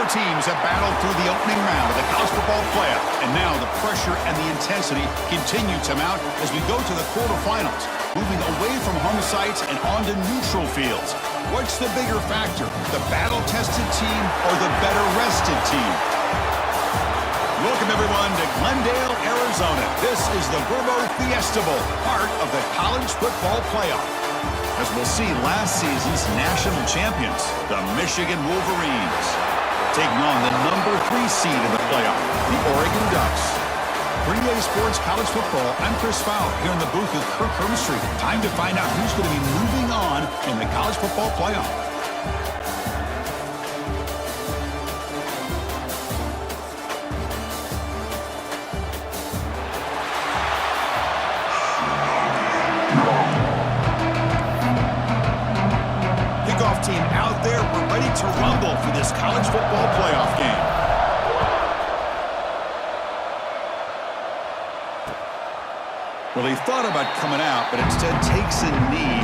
Four teams have battled through the opening round of the college football playoff, and now the pressure and the intensity continue to mount as we go to the quarterfinals, moving away from home sites and onto neutral fields. What's the bigger factor, the battle-tested team or the better-rested team? Welcome, everyone, to Glendale, Arizona. This is the Verbo Fiesta Bowl, part of the college football playoff. As we'll see, last season's national champions, the Michigan Wolverines, taking on the number 3 seed in the playoff, the Oregon Ducks. For EA Sports College Football, I'm Chris Fowler here in the booth with Kirk Hermstreet. Time to find out who's going to be moving on in the college football playoff. Kickoff team out there. We're ready to rumble for this college football playoff game. Well, he thought about coming out, but instead takes a knee.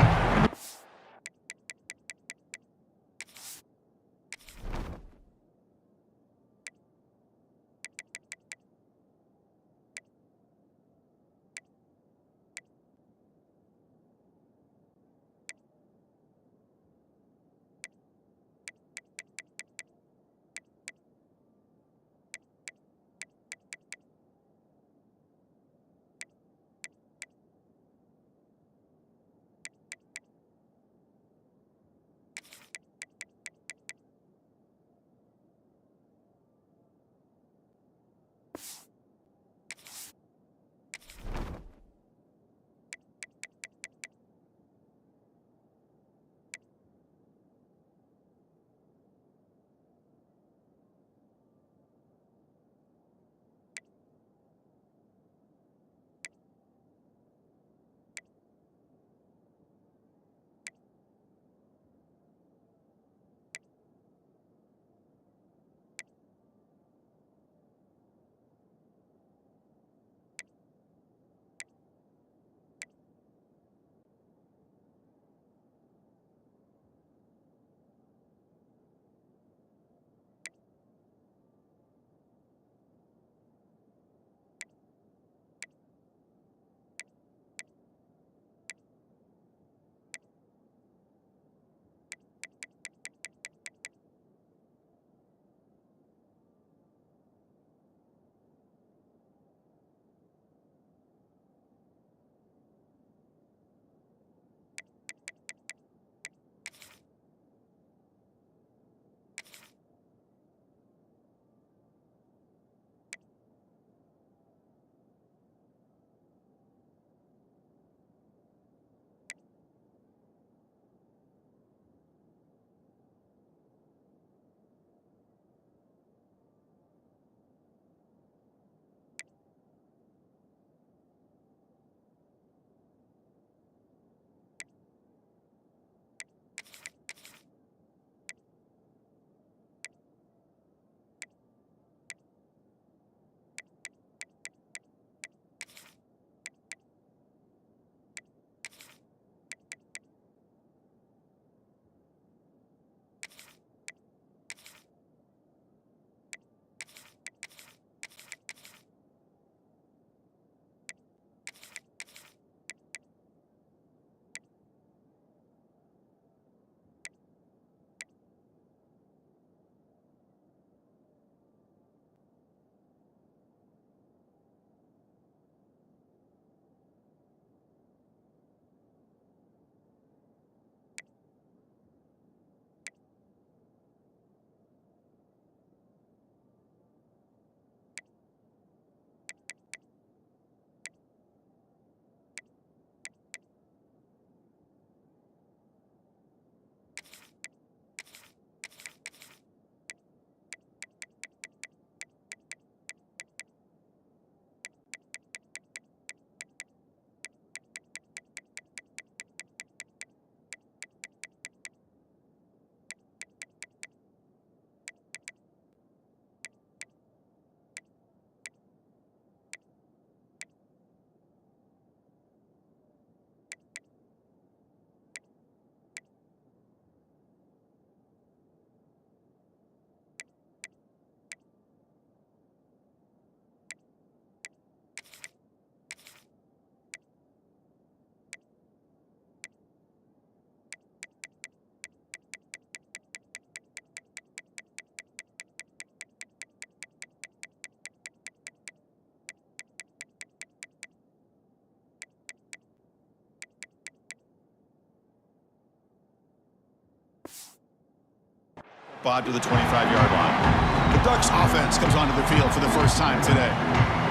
spot to the 25-yard line. The Ducks offense comes onto the field for the first time today.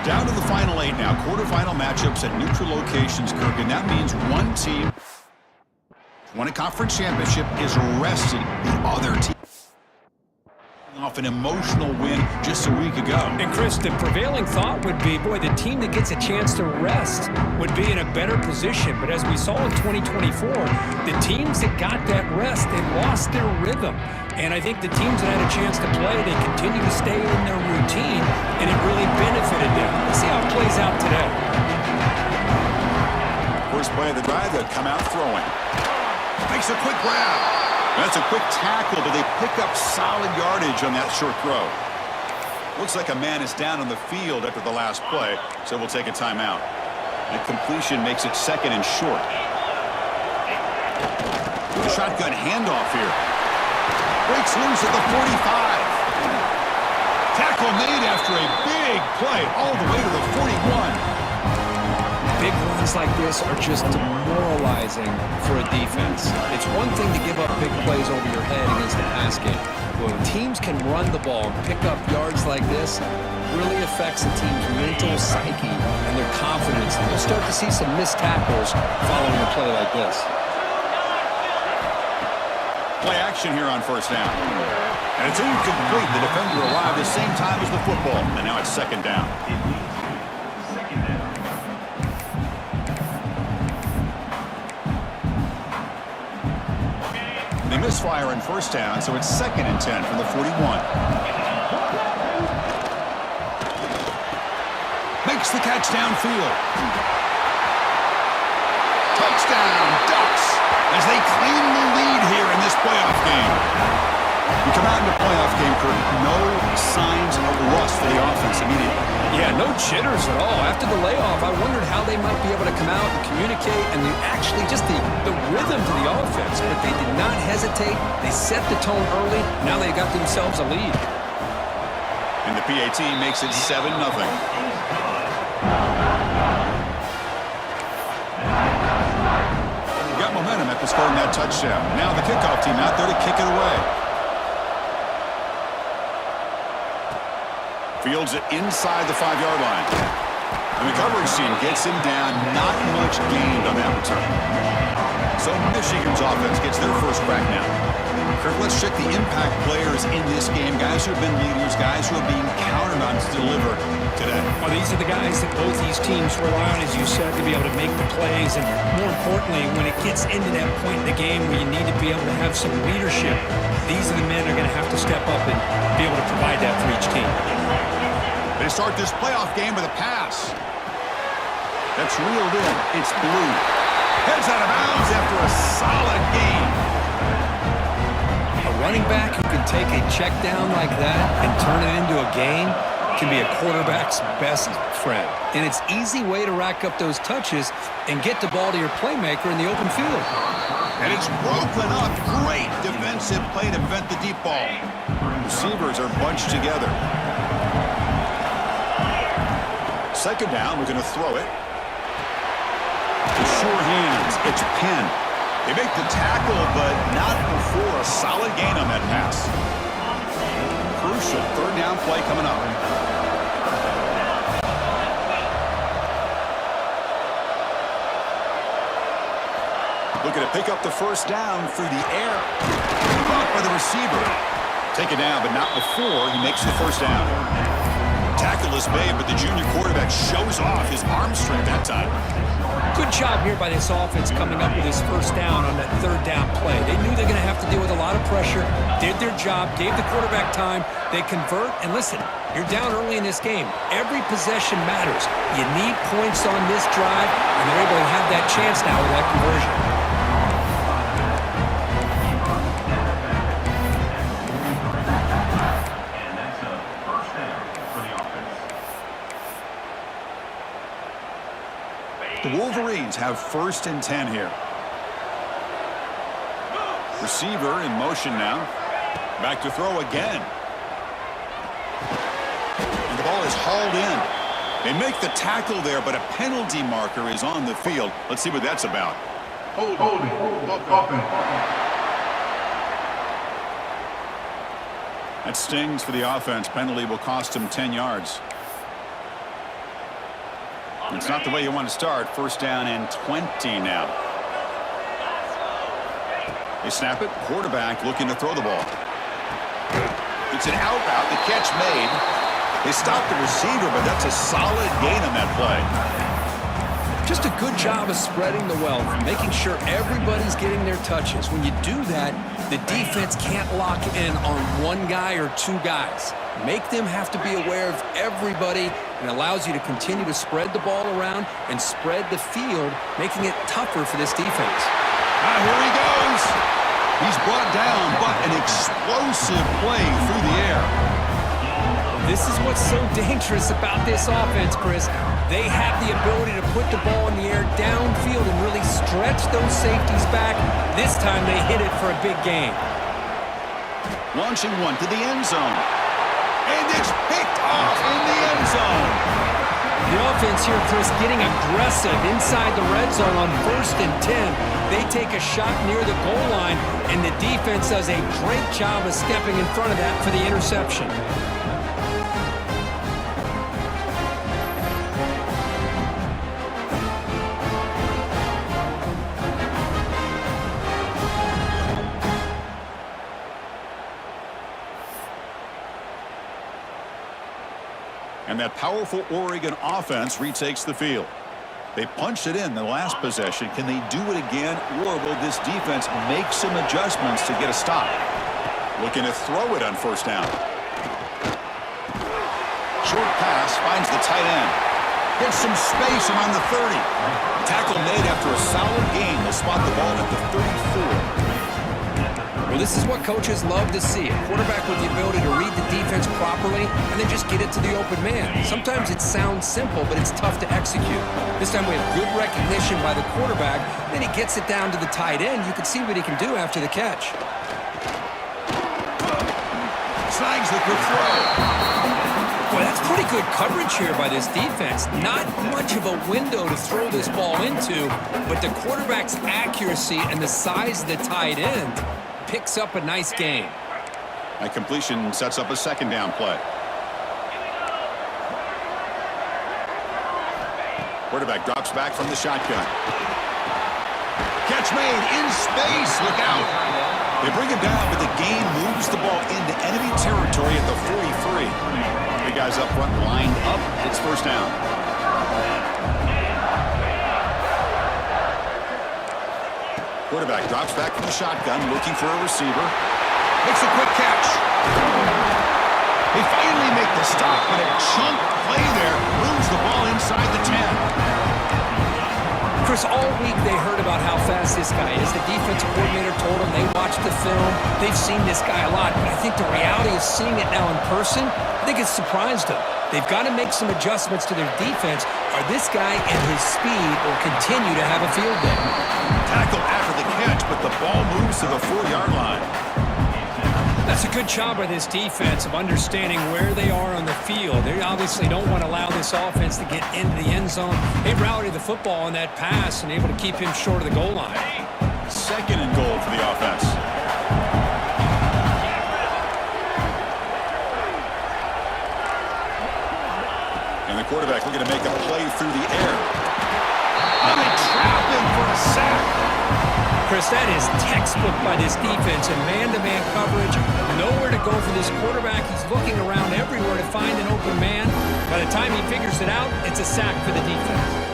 Down to the final 8 now. Quarterfinal matchups at neutral locations, Kirk, and that means one team won a conference championship is resting the other team off an emotional win just a week ago. And Chris, the prevailing thought would be, boy, the team that gets a chance to rest would be in a better position. But as we saw in 2024, the teams that got that rest, they lost their rhythm. And I think the teams that had a chance to play, they continue to stay in their routine, and it really benefited them. Let's see how it plays out today. First play of the drive, they'll come out throwing. Makes a quick grab. That's a quick tackle, but they pick up solid yardage on that short throw. Looks like a man is down on the field after the last play, so we'll take a timeout. The completion makes it second and short. Shotgun handoff here. Breaks loose at the 45. Tackle made after a big play all the way to the 41. Big runs like this are just demoralizing for a defense. It's one thing to give up big plays over your head against the pass game. When teams can run the ball and pick up yards like this, it really affects the team's mental psyche and their confidence. And you'll start to see some missed tackles following a play like this. Play action here on first down. And it's incomplete. The defender arrived the same time as the football. And now it's second down. They misfire in first down, so it's second and 10 from the 41. Makes the catch downfield. Touchdown, Ducks, as they claim the lead here in this playoff game. You come out in the playoff game, Kurt, no signs of rust for the offense immediately. Yeah, no jitters at all. After the layoff, I wondered how they might be able to come out and communicate and actually just the rhythm to the offense. But they did not hesitate. They set the tone early. Now they got themselves a lead. And the PAT makes it 7-0. Got momentum after scoring that touchdown. Now the kickoff team out there to kick it away. Fields it inside the 5-yard line. And the coverage team gets him down. Not much gained on that return. So Michigan's offense gets their first crack now. Kirk, let's check the impact players in this game. Guys who have been leaders, guys who are being counted on to deliver today. Well, these are the guys that both these teams rely on, as you said, to be able to make the plays. And more importantly, when it gets into that point in the game where you need to be able to have some leadership, these are the men that are going to have to step up and be able to provide that for each team. They start this playoff game with a pass. That's reeled in. It's Blue. Heads out of bounds after a solid game. A running back who can take a check down like that and turn it into a gain can be a quarterback's best friend. And it's an easy way to rack up those touches and get the ball to your playmaker in the open field. And it's broken up. Great defensive play to prevent the deep ball. Receivers are bunched together. Second down, we're going to throw it. Sure hands, it's Penn. They make the tackle, but not before a solid gain on that pass. Crucial third down play coming up. Looking to pick up the first down through the air. Caught by the receiver. Take it down, but not before he makes the first down. Tackle is made, but the junior quarterback shows off his arm strength that time. Good job here by this offense coming up with his first down on that third down play. They knew they're going to have to deal with a lot of pressure, did their job, gave the quarterback time, they convert, and listen, you're down early in this game. Every possession matters. You need points on this drive, and they're able to have that chance now with that conversion. The Wolverines have first and 10 here. Receiver in motion now. Back to throw again. And the ball is hauled in. They make the tackle there, but a penalty marker is on the field. Let's see what that's about. That stings for the offense. Penalty will cost him 10 yards. It's not the way you want to start. First down and 20 now. They snap it. Quarterback looking to throw the ball. It's an out route. The catch made. They stopped the receiver, but that's a solid gain on that play. Just a good job of spreading the wealth, making sure everybody's getting their touches. When you do that, the defense can't lock in on one guy or two guys. Make them have to be aware of everybody, and allows you to continue to spread the ball around and spread the field, making it tougher for this defense. Here he goes. He's brought down, but an explosive play through the air. This is what's so dangerous about this offense, Chris. They have the ability to put the ball in the air downfield and really stretch those safeties back. This time they hit it for a big gain. Launching one to the end zone. And it's picked off in the end zone. The offense here, Chris, getting aggressive inside the red zone on 1st and 10. They take a shot near the goal line, and the defense does a great job of stepping in front of that for the interception. And that powerful Oregon offense retakes the field. They punched it in the last possession. Can they do it again, or will this defense make some adjustments to get a stop? Looking to throw it on first down. Short pass finds the tight end. Gets some space around the 30. Tackle made after a solid gain. They'll spot the ball at the 34. Well, this is what coaches love to see. A quarterback with the ability to read the defense properly and then just get it to the open man. Sometimes it sounds simple, but it's tough to execute. This time we have good recognition by the quarterback. Then he gets it down to the tight end. You can see what he can do after the catch. Snags the quick throw. Boy, that's pretty good coverage here by this defense. Not much of a window to throw this ball into, but the quarterback's accuracy and the size of the tight end picks up a nice gain. That completion sets up a second down play. Quarterback drops back from the shotgun. Catch made in space. Look out. They bring him down, but the gain moves the ball into enemy territory at the 43. Three guys up front lined up. It's first down. Quarterback drops back from the shotgun, looking for a receiver. Makes a quick catch. They finally make the stop, but a chunk play there moves the ball inside the 10. Chris, all week they heard about how fast this guy is. The defensive coordinator told them they watched the film. They've seen this guy a lot, but I think the reality of seeing it now in person, I think it's surprised them. They've got to make some adjustments to their defense, or this guy and his speed will continue to have a field day. Tackle after the catch, but the ball moves to the 4-yard line. That's a good job by this defense of understanding where they are on the field. They obviously don't want to allow this offense to get into the end zone. They routed the football on that pass and able to keep him short of the goal line. Second and goal for the offense. And the quarterback looking to make a play through the air. And they trap him for a sack. Chris, that is textbook by this defense and man-to-man coverage. Nowhere to go for this quarterback. He's looking around everywhere to find an open man. By the time he figures it out, it's a sack for the defense.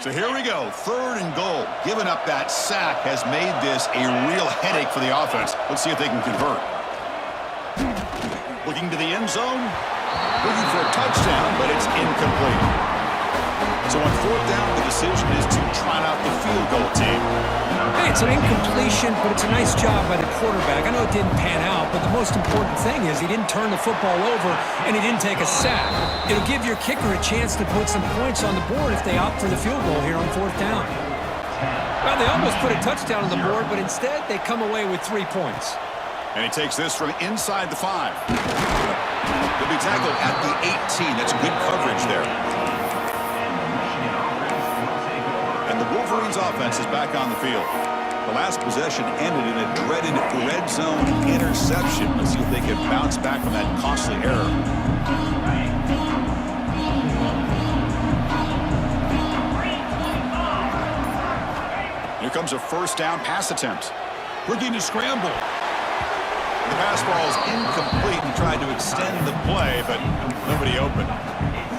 So here we go, third and goal. Giving up that sack has made this a real headache for the offense. Let's see if they can convert. Looking to the end zone. Looking for a touchdown, but it's incomplete. So on fourth down, the decision is to trot out the field goal team. Hey, it's an incompletion, but it's a nice job by the quarterback. I know it didn't pan out, but the most important thing is he didn't turn the football over and he didn't take a sack. It'll give your kicker a chance to put some points on the board if they opt for the field goal here on fourth down. Well, they almost put a touchdown on the board, but instead they come away with 3 points. And he takes this from inside the 5. He'll be tackled at the 18. That's good coverage there. And the Wolverines offense is back on the field. The last possession ended in a dreaded red zone interception. Let's see if they can bounce back from that costly error. Here comes a first down pass attempt. Looking to scramble. The pass ball is incomplete and tried to extend the play, but nobody open.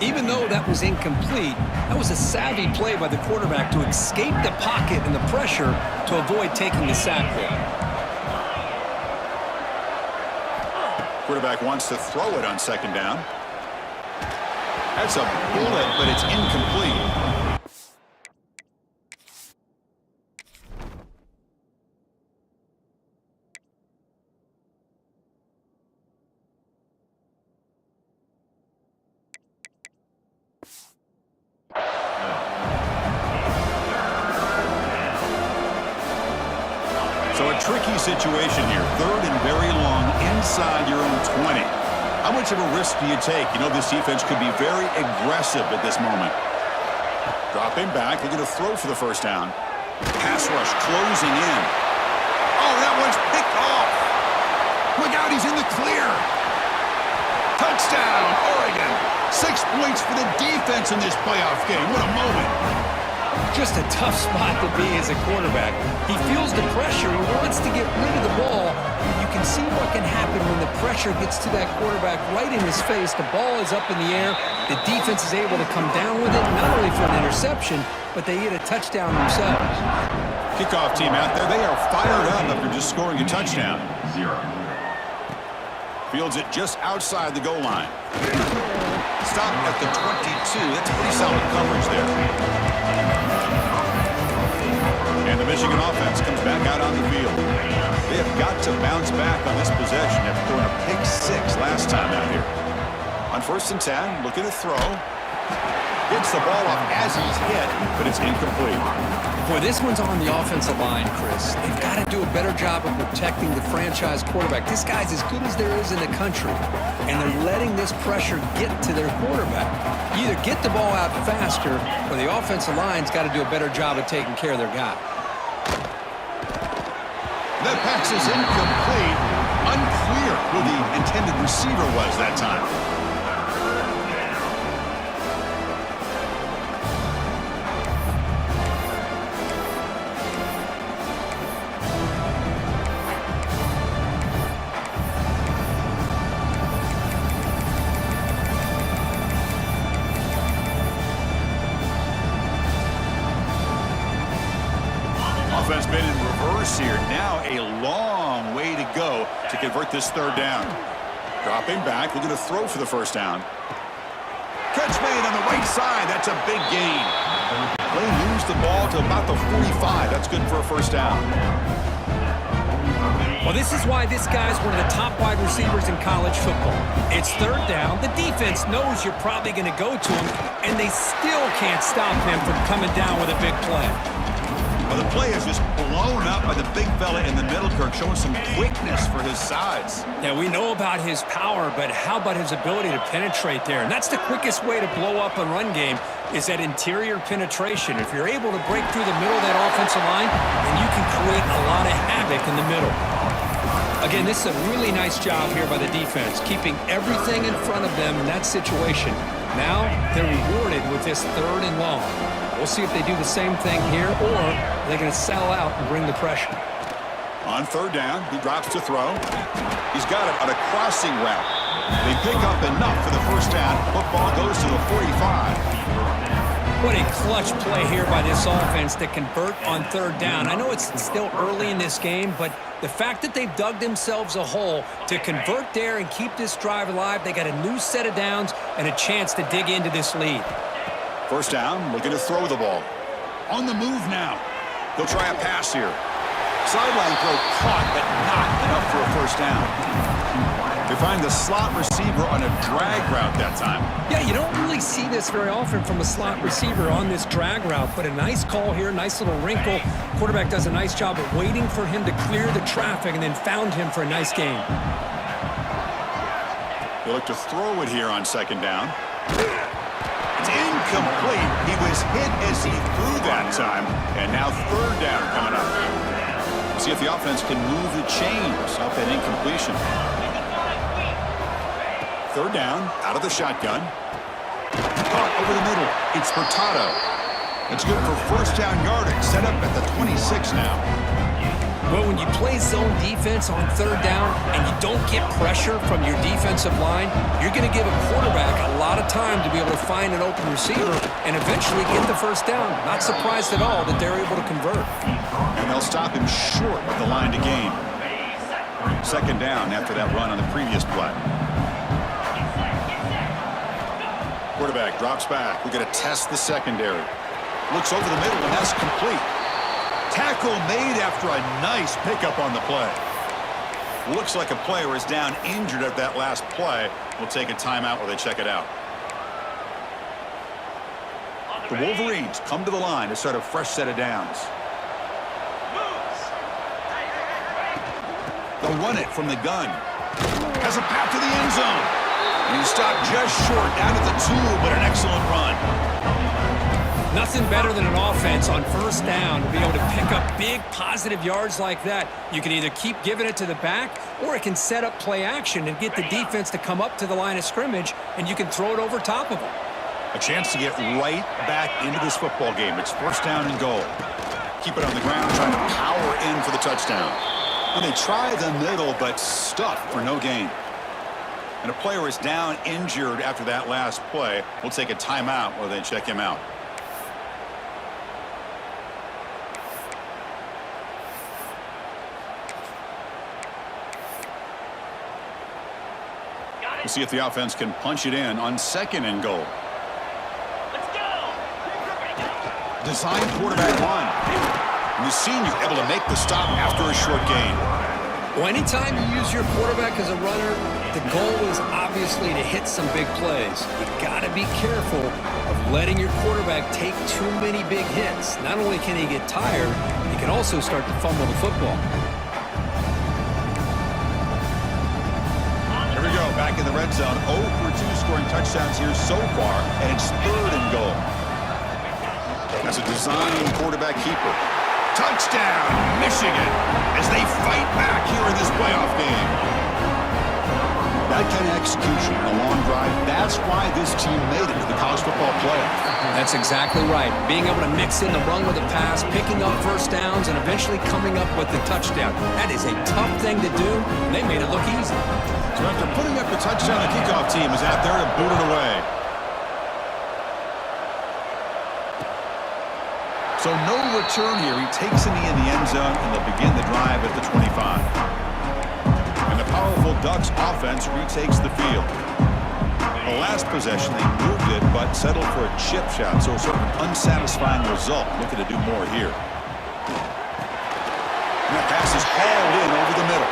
Even though that was incomplete, that was a savvy play by the quarterback to escape the pocket and the pressure to avoid taking the sack there. Quarterback wants to throw it on second down. That's a bullet, but it's incomplete. So a tricky situation here. Third and very long inside your own 20. How much of a risk do you take? You know this defense could be very aggressive at this moment. Dropping back, looking to throw for the first down. Pass rush closing in. Oh, that one's picked off. Look out, he's in the clear. Touchdown, Oregon. 6 points for the defense in this playoff game. What a moment. Just a tough spot to be as a quarterback. He feels the pressure. He wants to get rid of the ball. You can see what can happen when the pressure gets to that quarterback right in his face. The ball is up in the air. The defense is able to come down with it, not only for an interception, but they get a touchdown themselves. Kickoff team out there, they are fired up after just scoring a touchdown. Fields it just outside the goal line. Stop at the 22. That's pretty solid coverage there. And the Michigan offense comes back out on the field. They have got to bounce back on this possession after throwing a pick 6 last time out here. On 1st and 10, looking to throw. Gets the ball off as he's hit, but it's incomplete. Boy, this one's on the offensive line, Chris. They've got to do a better job of protecting the franchise quarterback. This guy's as good as there is in the country, and they're letting this pressure get to their quarterback. You either get the ball out faster, or the offensive line's got to do a better job of taking care of their guy. That pass is incomplete. Unclear who the intended receiver was that time. Offense been in reverse here. Now a long way to go to convert this third down. Dropping back, looking to throw for the first down. Catch made on the right side. That's a big gain. They lose the ball to about the 45. That's good for a first down. Well, this is why this guy's one of the top wide receivers in college football. It's third down. The defense knows you're probably going to go to him, and they still can't stop him from coming down with a big play. Well, the play is just blown up by the big fella in the middle, Kirk, showing some quickness for his size. Yeah, we know about his power, but how about his ability to penetrate there? And that's the quickest way to blow up a run game, is that interior penetration. If you're able to break through the middle of that offensive line, then you can create a lot of havoc in the middle. Again, this is a really nice job here by the defense, keeping everything in front of them in that situation. Now they're rewarded with this third and long. We'll see if they do the same thing here, or they're going to sell out and bring the pressure. On third down, he drops to throw. He's got it on a crossing route. They pick up enough for the first down. Football goes to the 45. What a clutch play here by this offense to convert on third down. I know it's still early in this game, but the fact that they've dug themselves a hole to convert there and keep this drive alive, they got a new set of downs and a chance to dig into this lead. First down, looking to throw the ball. On the move now. They'll try a pass here. Sideline throw caught, but not enough for a first down. They find the slot receiver on a drag route that time. Yeah, you don't really see this very often from a slot receiver on this drag route, but a nice call here, nice little wrinkle. Quarterback does a nice job of waiting for him to clear the traffic and then found him for a nice gain. They look to throw it here on second down. It's incomplete. He was hit as he threw that time, and now third down coming up. See if the offense can move the chains off that incompletion. Third down, out of the shotgun. Caught over the middle. It's Hurtado. It's good for first down yardage. Set up at the 26 now. Well, when you play zone defense on third down and you don't get pressure from your defensive line, you're going to give a quarterback a lot of time to be able to find an open receiver and eventually get the first down. Not surprised at all that they're able to convert. And they'll stop him short of the line to gain. Second down after that run on the previous play. Quarterback drops back. We're going to test the secondary. Looks over the middle, and that's complete. Tackle made after a nice pickup on the play. Looks like a player is down injured at that last play. We'll take a timeout while they check it out. The Wolverines come to the line to start a fresh set of downs. They'll run it from the gun. Has a path to the end zone. And he stopped just short down at the 2, but an excellent run. Nothing better than an offense on first down to be able to pick up big positive yards like that. You can either keep giving it to the back, or it can set up play action and get the defense to come up to the line of scrimmage, and you can throw it over top of them. A chance to get right back into this football game. It's first down and goal. Keep it on the ground, trying to power in for the touchdown. And they try the middle, but stuffed for no gain. And a player is down injured after that last play. We'll take a timeout while they check him out. We'll see if the offense can punch it in on second and goal. Let's go. Design quarterback run. And the senior able to make the stop after a short gain. Well, anytime you use your quarterback as a runner, the goal is obviously to hit some big plays. You got to be careful of letting your quarterback take too many big hits. Not only can he get tired, he can also start to fumble the football. Back in the red zone, 0 for 2 scoring touchdowns here so far, and it's third and goal. That's a design quarterback keeper. Touchdown, Michigan, as they fight back here in this playoff game. That kind of execution in a long drive, that's why this team made it to the college football playoff. That's exactly right. Being able to mix in the run with the pass, picking up first downs, and eventually coming up with the touchdown. That is a tough thing to do. They made it look easy. So after putting up the touchdown, the kickoff team is out there to boot it away. So no return here. He takes a knee in the end zone, and they'll begin the drive at the 25. And the powerful Ducks offense retakes the field. The last possession, they moved it, but settled for a chip shot, so sort of an unsatisfying result. Looking to do more here. And that pass is hauled in over the middle.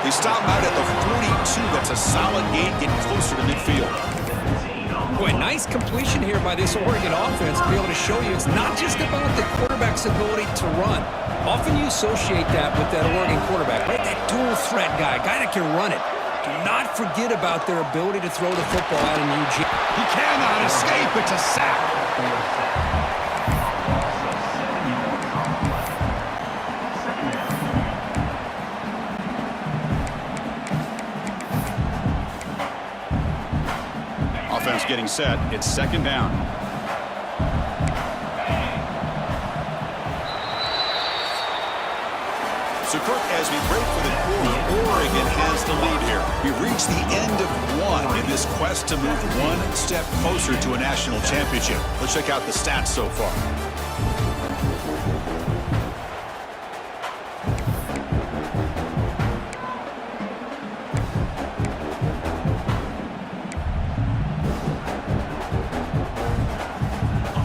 They stop out at the 42. That's a solid gain, getting closer to midfield. Boy, nice completion here by this Oregon offense to be able to show you it's not just about the quarterback's ability to run. Often you associate that with that Oregon quarterback, right? That dual threat guy that can run it. Do not forget about their ability to throw the football out in Eugene. He cannot escape. It's a sack. Offense getting set. It's second down. So, Kirk, as we break for the quarter, Oregon has the lead here. We've reached the end of one in this quest to move one step closer to a national championship. Let's check out the stats so far.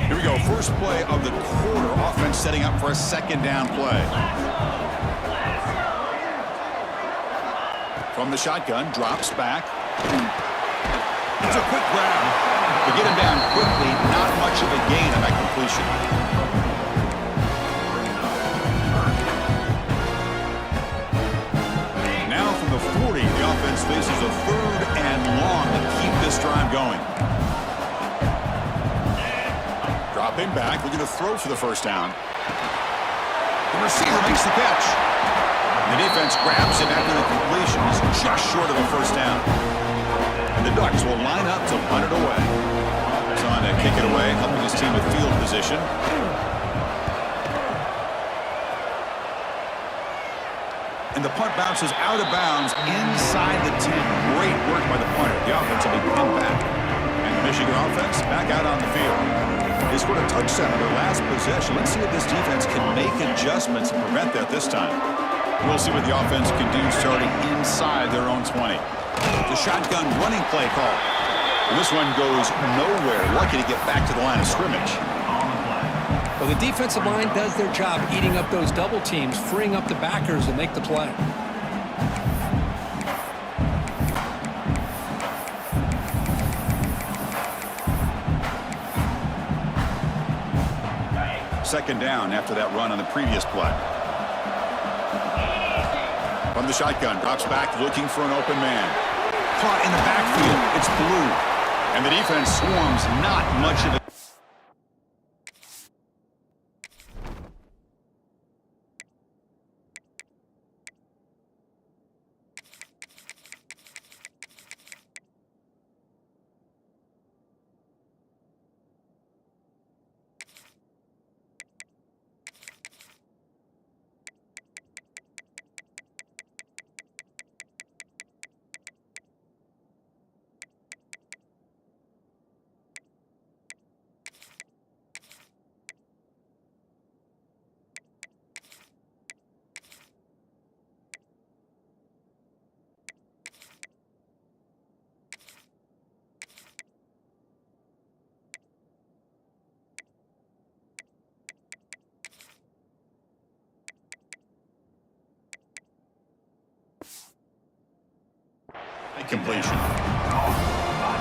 Here we go. First play of the quarter. Offense setting up for a second down play. From the shotgun, drops back. It's a quick grab. To get him down quickly, not much of a gain on that completion. Now from the 40, the offense faces a 3rd and long to keep this drive going. Dropping back, looking to throw for the first down. The receiver makes the catch. The defense grabs him after the completion. He's just short of a first down. And the Ducks will line up to punt it away. He's on to kick it away, helping his team with field position. And the punt bounces out of bounds inside the 10. Great work by the punter. The offense will be pinned back. And the Michigan offense back out on the field. They scored a touchdown on their last possession. Let's see if this defense can make adjustments to prevent that this time. We'll see what the offense can do starting inside their own 20. The shotgun running play call. And this one goes nowhere. Lucky to get back to the line of scrimmage. Well, the defensive line does their job eating up those double teams, freeing up the backers to make the play. Second down after that run on the previous play. From the shotgun, drops back looking for an open man. Caught in the backfield. It's blue. And the defense swarms not much of it. Completion.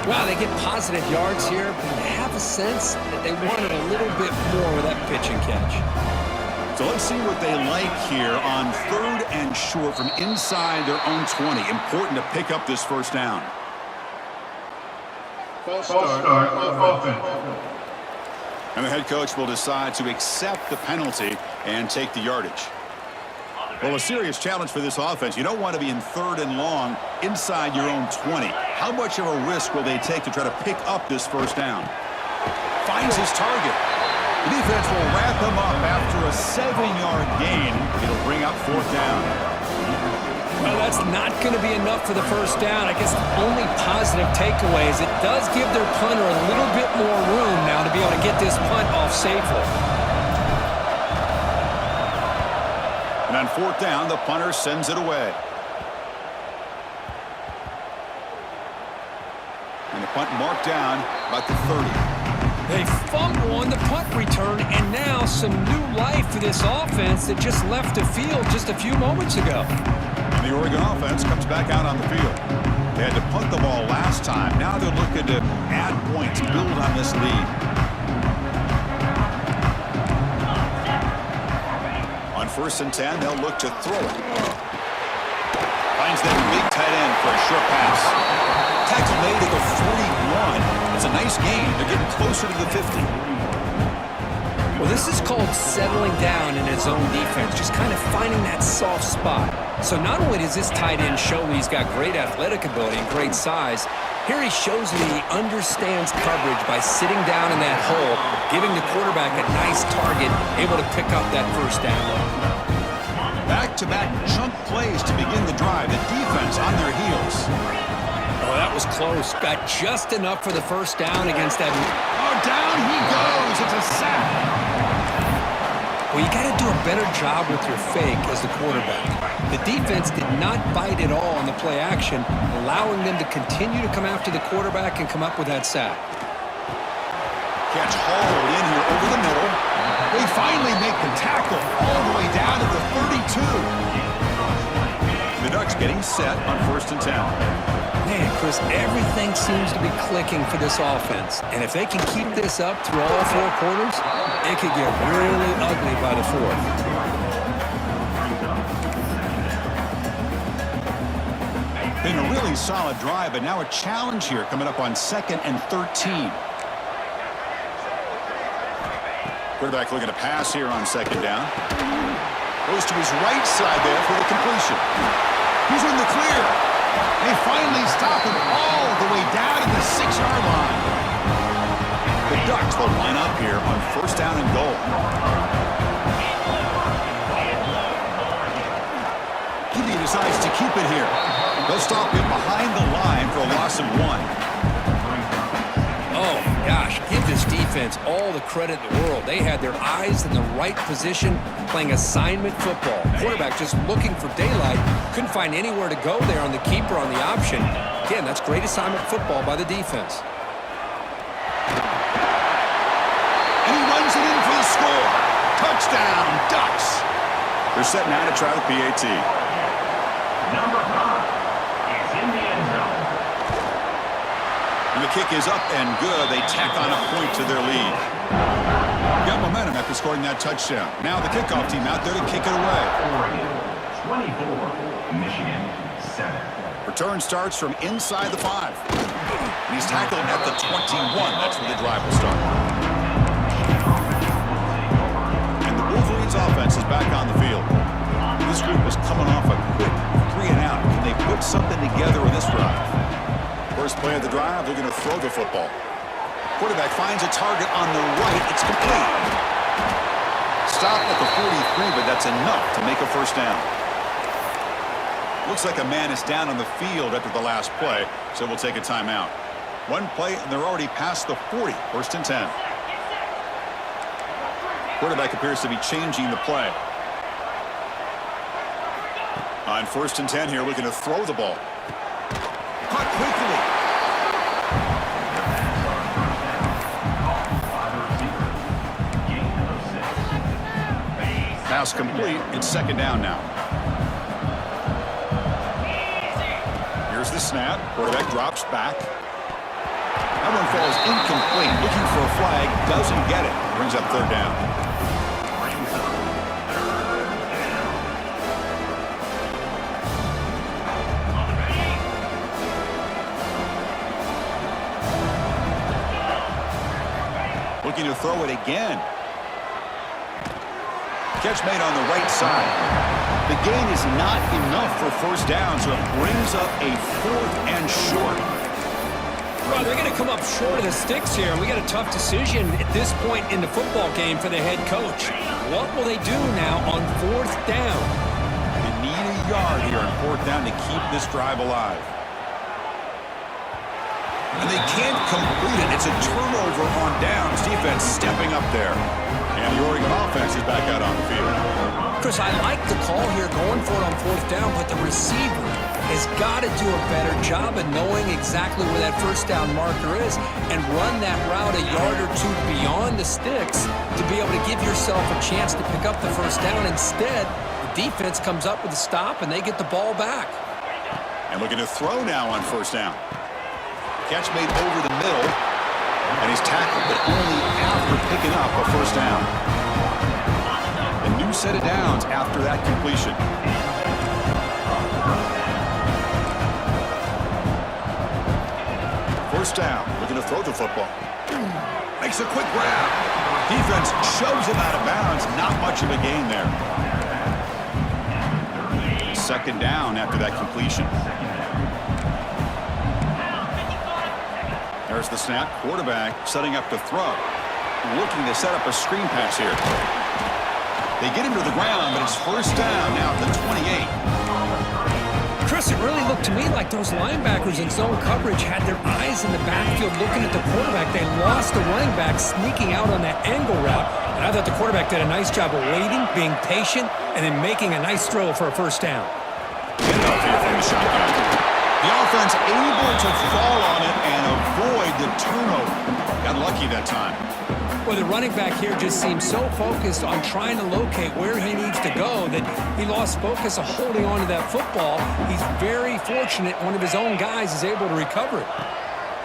Wow, they get positive yards here, but I have a sense that they wanted a little bit more with that pitch and catch. So let's see what they like here on 3rd and short from inside their own 20. Important to pick up this first down. False start on offense. And the head coach will decide to accept the penalty and take the yardage. Well, a serious challenge for this offense. You don't want to be in 3rd and long inside your own 20. How much of a risk will they take to try to pick up this first down? Finds his target. The defense will wrap him up after a 7-yard gain. It'll bring up 4th down. Well, that's not going to be enough for the first down. I guess the only positive takeaway is it does give their punter a little bit more room now to be able to get this punt off safely. And on 4th down, the punter sends it away. And the punt marked down about the 30. They fumble on the punt return, and now some new life for this offense that just left the field just a few moments ago. And the Oregon offense comes back out on the field. They had to punt the ball last time. Now they're looking to add points, build on this lead. On 1st and 10, they'll look to throw it. Finds that big tight end for a short pass. Tackle made at the 41. It's a nice gain. They're getting closer to the 50. Well, this is called settling down in his own defense, just kind of finding that soft spot. So not only does this tight end show me he's got great athletic ability and great size, here he shows me he understands coverage by sitting down in that hole, giving the quarterback a nice target, able to pick up that first down. Back-to-back chunk plays to begin the drive. The defense on their heels. Oh, that was close. Got just enough for the first down against that. Oh, down he goes. It's a sack. Well, you got to do a better job with your fake as the quarterback. The defense did not bite at all on the play action, allowing them to continue to come after the quarterback and come up with that sack. Catch hauled in here over the middle. They finally make the tackle all the way down to the 32. The Ducks getting set on 1st and 10. Man, Chris, everything seems to be clicking for this offense. And if they can keep this up through all 4 quarters, it could get really ugly by the 4th. Been a really solid drive, but now a challenge here coming up on 2nd and 13. Quarterback looking to pass here on 2nd down. Goes to his right side there for the completion. He's in the clear. They finally stop him all the way down to the 6-yard line. The Ducks will line up here on 1st down and goal. He decides to keep it here. They'll stop him behind the line for a loss of 1. Oh, gosh, give this defense all the credit in the world. They had their eyes in the right position, playing assignment football. Quarterback just looking for daylight. Couldn't find anywhere to go there on the keeper on the option. Again, that's great assignment football by the defense. And he runs it in for the score. Touchdown, Ducks. They're set now to try the PAT. Number 5 is in the end zone. And the kick is up and good. They tack on a point to their lead. Got momentum after scoring that touchdown. Now the kickoff team out there to kick it away. Oregon 24, Michigan 7. Return starts from inside the 5. And he's tackled at the 21. That's where the drive will start. And the Wolverines offense is back on the field. This group is coming off a quick 3 and out. Can they put something together in this drive? First play of the drive, they're going to throw the football. Quarterback finds a target on the right. It's complete. Stop at the 43, but that's enough to make a 1st down. Looks like a man is down on the field after the last play, so we'll take a timeout. 1 play, and they're already past the 40. 1st and 10. Quarterback appears to be changing the play. On 1st and 10 here, looking to throw the ball. Caught quickly. Pass complete. It's 2nd down now. Here's the snap. Quarterback drops back. That one falls incomplete. Looking for a flag. Doesn't get it. Brings up 3rd down. Looking to throw it again. Catch made on the right side. The gain is not enough for 1st down, so it brings up a 4th and short. Well, they're going to come up short of the sticks here, and we got a tough decision at this point in the football game for the head coach. What will they do now on 4th down? They need a yard here on 4th down to keep this drive alive. And they can't complete it. It's a turnover on downs. Defense stepping up there. And the Oregon offense is back out on the field. Chris, I like the call here going for it on 4th down, but the receiver has got to do a better job of knowing exactly where that 1st down marker is and run that route a yard or 2 beyond the sticks to be able to give yourself a chance to pick up the 1st down. Instead, the defense comes up with a stop and they get the ball back. And looking to throw now on 1st down. Catch made over the middle, and he's tackled, but only after picking up a 1st down. A new set of downs after that completion. 1st down, looking to throw the football. Makes a quick grab. Defense shoves him out of bounds. Not much of a gain there. 2nd down after that completion. There's the snap. Quarterback setting up to throw. Looking to set up a screen pass here. They get him to the ground, but it's 1st down now at the 28. Chris, it really looked to me like those linebackers in zone coverage had their eyes in the backfield looking at the quarterback. They lost the running back sneaking out on that angle route. And I thought the quarterback did a nice job of waiting, being patient, and then making a nice throw for a 1st down. Get off here from the shotgun. The offense able to fall on it and avoid the turnover. Got lucky that time. Well, the running back here just seems so focused on trying to locate where he needs to go that he lost focus of holding on to that football. He's very fortunate one of his own guys is able to recover it.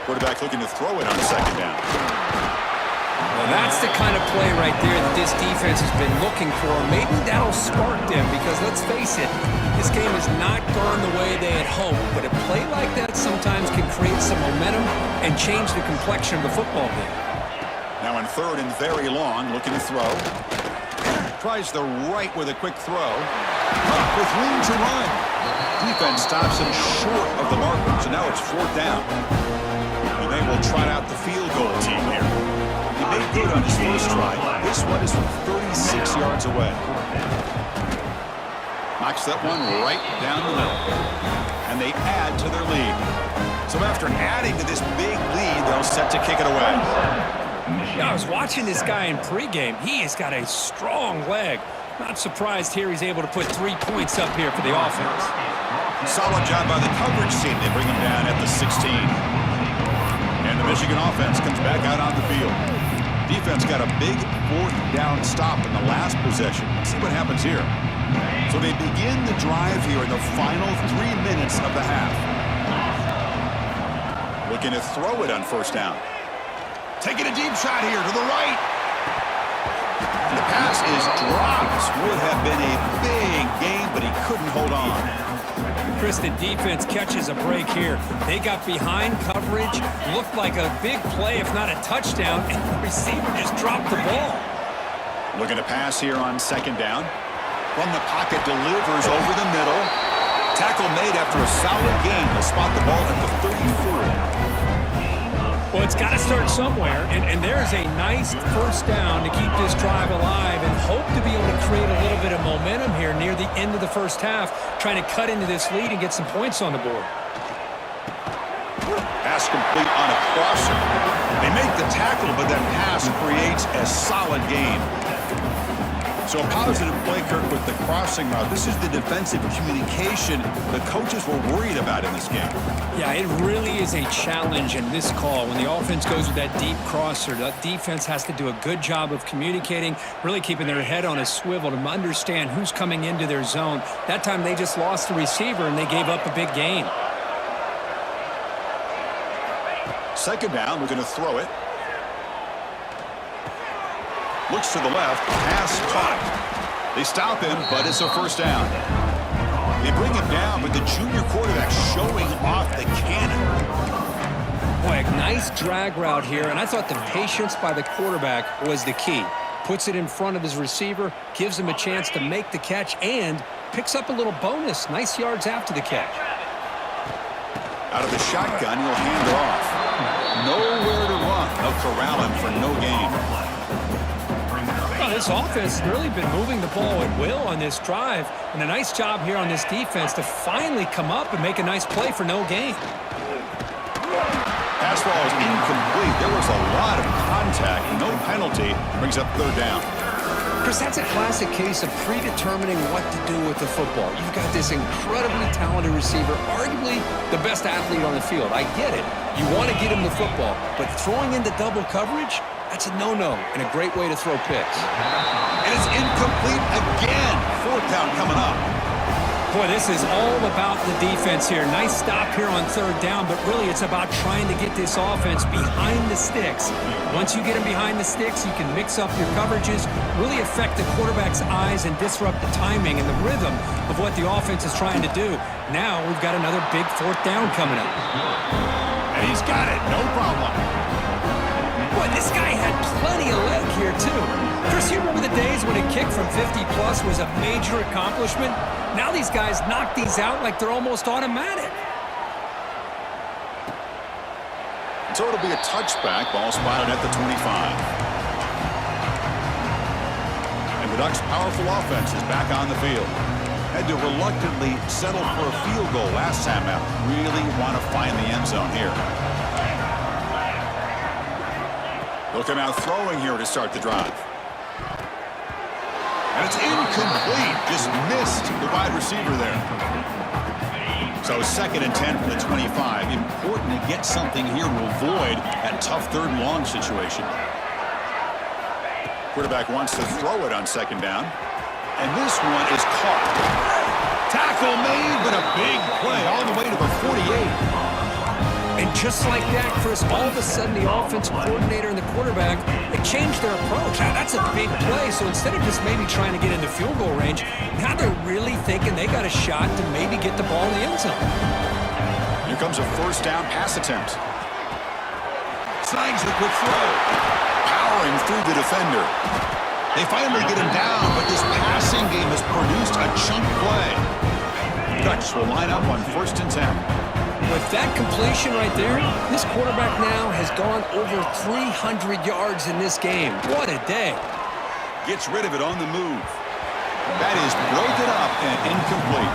Quarterback looking to throw it on second down. Well, that's the kind of play right there that this defense has been looking for. Maybe that'll spark them because, let's face it, this game has not gone the way they had hoped. But a play like that sometimes can create some momentum and change the complexion of the football game. Now on third and very long, looking to throw. Tries the right with a quick throw. With room to run. Defense stops him short of the marker, so now it's fourth down. And they will trot out the field goal team here. He made good on his first try. This one is from 36 yards away. Knocks that one right down the middle. And they add to their lead. So after adding to this big lead, they'll set to kick it away. I was watching this guy in pregame. He has got a strong leg. Not surprised here he's able to put 3 points up here for the offense. Solid job by the coverage team. They bring him down at the 16. And the Michigan offense comes back out on the field. Defense got a big fourth down stop in the last possession. Let's see what happens here. So they begin the drive here in the final 3 minutes of the half. Looking to throw it on first down. Taking a deep shot here to the right. And the pass is dropped. Would have been a big game, but he couldn't hold on. Chris, the defense catches a break here. They got behind coverage. Looked like a big play, if not a touchdown, and the receiver just dropped the ball. Looking to pass here on second down. From the pocket, delivers over the middle. Tackle made after a solid gain. They'll spot the ball at the 34. Well, it's got to start somewhere, and there's a nice first down to keep this drive alive and hope to be able to create a little bit of momentum here near the end of the first half, trying to cut into this lead and get some points on the board. Pass complete on a crosser. They make the tackle, but that pass creates a solid gain. So a positive play, Kirk, with the crossing route. This is the defensive communication the coaches were worried about in this game. Yeah, it really is a challenge in this call. When the offense goes with that deep crosser, the defense has to do a good job of communicating, really keeping their head on a swivel to understand who's coming into their zone. That time they just lost the receiver and they gave up a big gain. Second down, we're going to throw it. Looks to the left, pass caught. They stop him, but it's a first down. They bring him down, but the junior quarterback showing off the cannon. Boy, a nice drag route here, and I thought the patience by the quarterback was the key. Puts it in front of his receiver, gives him a chance to make the catch, and picks up a little bonus. Nice yards after the catch. Out of the shotgun, he'll hand it off. Nowhere to run. They'll corral him for no gain. Well, this offense has really been moving the ball at will on this drive, and a nice job here on this defense to finally come up and make a nice play for no gain. Pass ball is incomplete. There was a lot of contact. No penalty. Brings up third down. Chris, that's a classic case of predetermining what to do with the football. You've got this incredibly talented receiver, arguably the best athlete on the field. I get it. You want to get him the football, but throwing into double coverage, that's a no-no and a great way to throw picks. And it's incomplete again. Fourth down coming up. Boy, this is all about the defense here. Nice stop here on third down, but really it's about trying to get this offense behind the sticks. Once you get them behind the sticks, you can mix up your coverages, really affect the quarterback's eyes and disrupt the timing and the rhythm of what the offense is trying to do. Now we've got another big fourth down coming up. And he's got it. No problem. Boy, this guy had plenty of leg here, too. Chris, you remember the days when a kick from 50-plus was a major accomplishment? Now these guys knock these out like they're almost automatic. So it'll be a touchback. Ball spotted at the 25. And the Ducks' powerful offense is back on the field. Had to reluctantly settle for a field goal last time out. Really want to find the end zone here. They'll come out throwing here to start the drive. And it's incomplete. Just missed the wide receiver there. So 2nd and 10 from the 25. Important to get something here to avoid that tough third and long situation. Quarterback wants to throw it on second down. And this one is caught. Tackle made, but a big play all the way to the 48. And just like that, Chris, all of a sudden the offensive coordinator and the quarterback, they changed their approach. Now, that's a big play, so instead of just maybe trying to get into field goal range, now they're really thinking they got a shot to maybe get the ball in the end zone. Here comes a first down pass attempt. Signs the quick throw. Powering through the defender. They finally get him down, but this passing game has produced a chunk play. Ducks will line up on 1st and 10. With that completion right there, this quarterback now has gone over 300 yards in this game. What a day. Gets rid of it on the move. That is broken up and incomplete.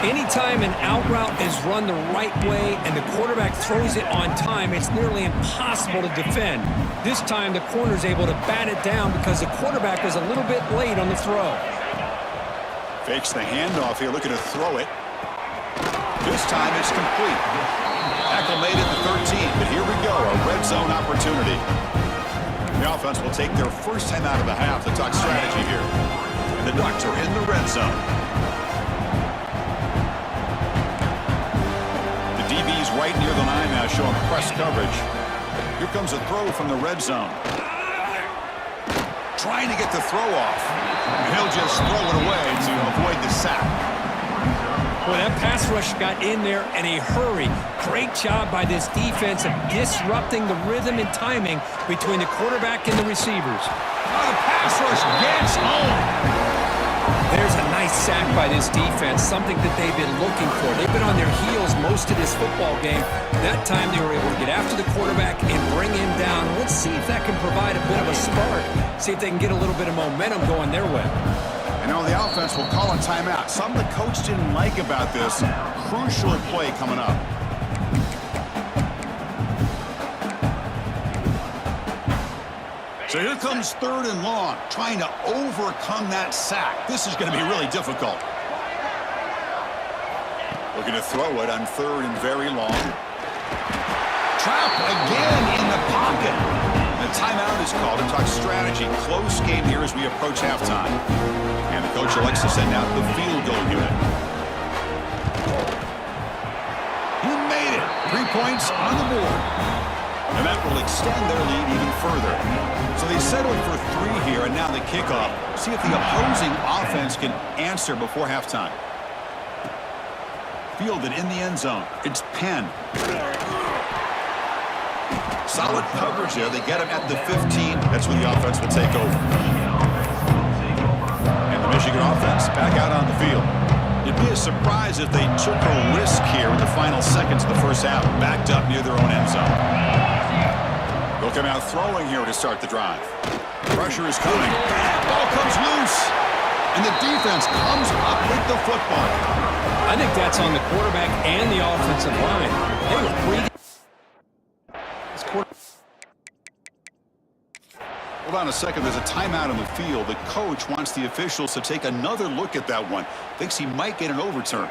Anytime an out route is run the right way and the quarterback throws it on time, it's nearly impossible to defend. This time the corner's able to bat it down because the quarterback was a little bit late on the throw. Fakes the handoff here, looking to throw it. This time it's complete. Tackle made at the 13, but here we go, a red zone opportunity. The offense will take their first time out of the half to talk strategy here. And the Ducks are in the red zone. The DB's right near the line now, showing press coverage. Here comes a throw from the red zone. Trying to get the throw off. And he'll just throw it away to avoid the sack. Boy, that pass rush got in there in a hurry. Great job by this defense of disrupting the rhythm and timing between the quarterback and the receivers. Oh, the pass rush gets home. There's a nice sack by this defense, something that they've been looking for. They've been on their heels most of this football game. That time they were able to get after the quarterback and bring him down. Let's see if that can provide a bit of a spark. See if they can get a little bit of momentum going their way. And now the offense will call a timeout. Something the coach didn't like about this. Crucial play coming up. So here comes 3rd and long, trying to overcome that sack. This is going to be really difficult. Looking to throw it on 3rd and very long. Trap again in the pocket. The timeout is called to talk strategy. Close game here as we approach halftime. And the coach elects to send out the field goal unit. He made it. 3 points on the board. And that will extend their lead even further. So they settled for 3 here, and now the kickoff. See if the opposing offense can answer before halftime. Fielded in the end zone. It's Penn. Solid coverage there. They get him at the 15. That's where the offense will take over. And the Michigan offense back out on the field. It'd be a surprise if they took a risk here in the final seconds of the first half, backed up near their own end zone. They'll come out throwing here to start the drive. Pressure is coming. Ball comes loose. And the defense comes up with the football. I think that's on the quarterback and the offensive line. They were breathing. Hold on a second. There's a timeout on the field. The coach wants the officials to take another look at that one. Thinks he might get an overturn.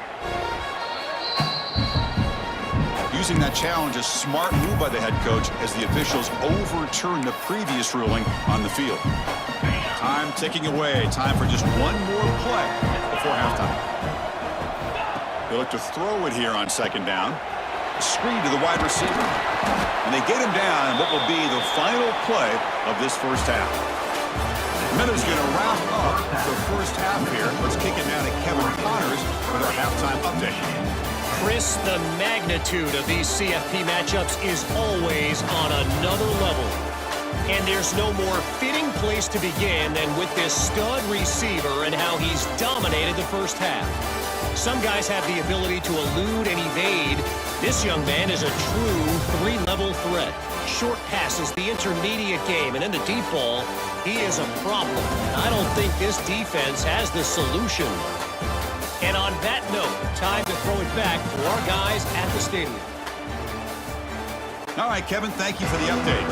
Using that challenge, a smart move by the head coach as the officials overturn the previous ruling on the field. Time ticking away. Time for just one more play before halftime. They look to throw it here on second down. Screen to the wide receiver. And they get him down in what will be the final play of this first half. Miller's going to wrap up the first half here. Let's kick it down to Kevin Connors with our halftime update. Chris, the magnitude of these CFP matchups is always on another level. And there's no more fitting place to begin than with this stud receiver and how he's dominated the first half. Some guys have the ability to elude and evade. This young man is a true 3-level threat. Short passes, the intermediate game, and then the deep ball, he is a problem. I don't think this defense has the solution. And on that note, time to throw it back to our guys at the stadium. All right, Kevin, thank you for the update.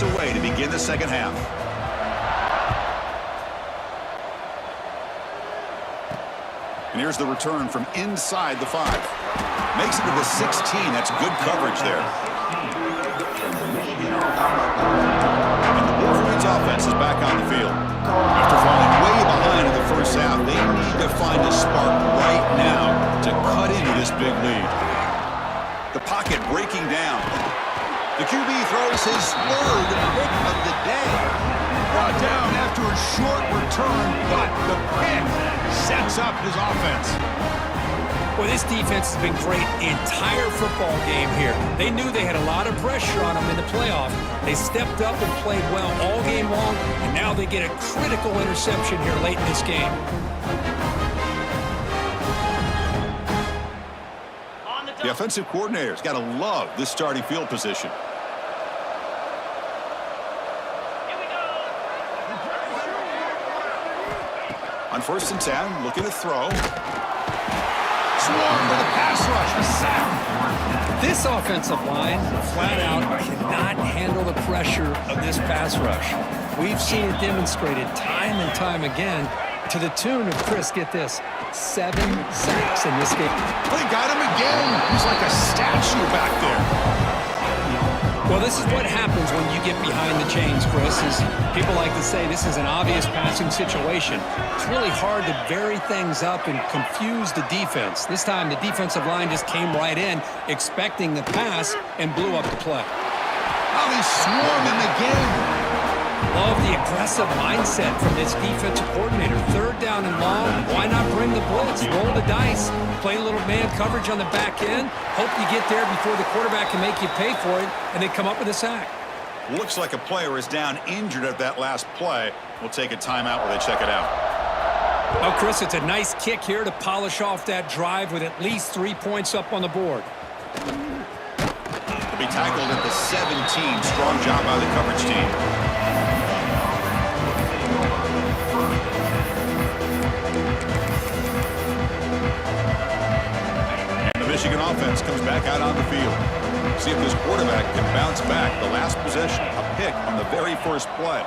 minutes away to begin the second half. And here's the return from inside the 5. Makes it to the 16. That's good coverage there. And the Wolverines offense is back on the field. After falling way behind in the first half, they need to find a spark right now to cut into this big lead. The pocket breaking down. The QB throws his third pick of the day. Brought down after a short return, but the pick sets up his offense. Well, this defense has been great the entire football game here. They knew they had a lot of pressure on them in the playoff. They stepped up and played well all game long, and now they get a critical interception here late in this game. The offensive coordinator's got to love this starting field position. On 1st and 10, looking to throw. Swarm with a pass rush, a sack. This offensive line, flat out, cannot handle the pressure of this pass rush. We've seen it demonstrated time and time again to the tune of, Chris, get this, 7 sacks in this game. They got him again. He's like a statue back there. Well, this is what happens when you get behind the chains, Chris. Is people like to say this is an obvious passing situation. It's really hard to vary things up and confuse the defense. This time, the defensive line just came right in, expecting the pass, and blew up the play. Oh, he's swarming again. Love the aggressive mindset from this defensive coordinator. 3rd down and long, why not bring the blitz? Roll the dice, play a little man coverage on the back end, hope you get there before the quarterback can make you pay for it, and they come up with a sack. Looks like a player is down injured at that last play. We'll take a timeout while they check it out. Oh, Chris, it's a nice kick here to polish off that drive with at least 3 points up on the board. He'll be tackled at the 17. Strong job by the coverage team. Michigan offense comes back out on the field. See if this quarterback can bounce back. The last possession, a pick on the very first play.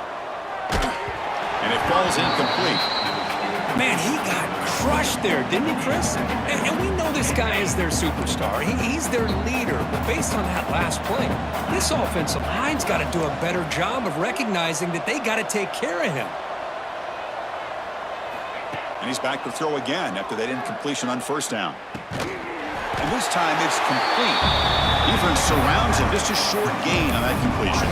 And it falls incomplete. Man, he got crushed there, didn't he, Chris? And we know this guy is their superstar. He's their leader. But based on that last play, this offensive line's got to do a better job of recognizing that they got to take care of him. And he's back to throw again after that incompletion on 1st down. And this time it's complete. Defense surrounds him. Just a short gain on that completion.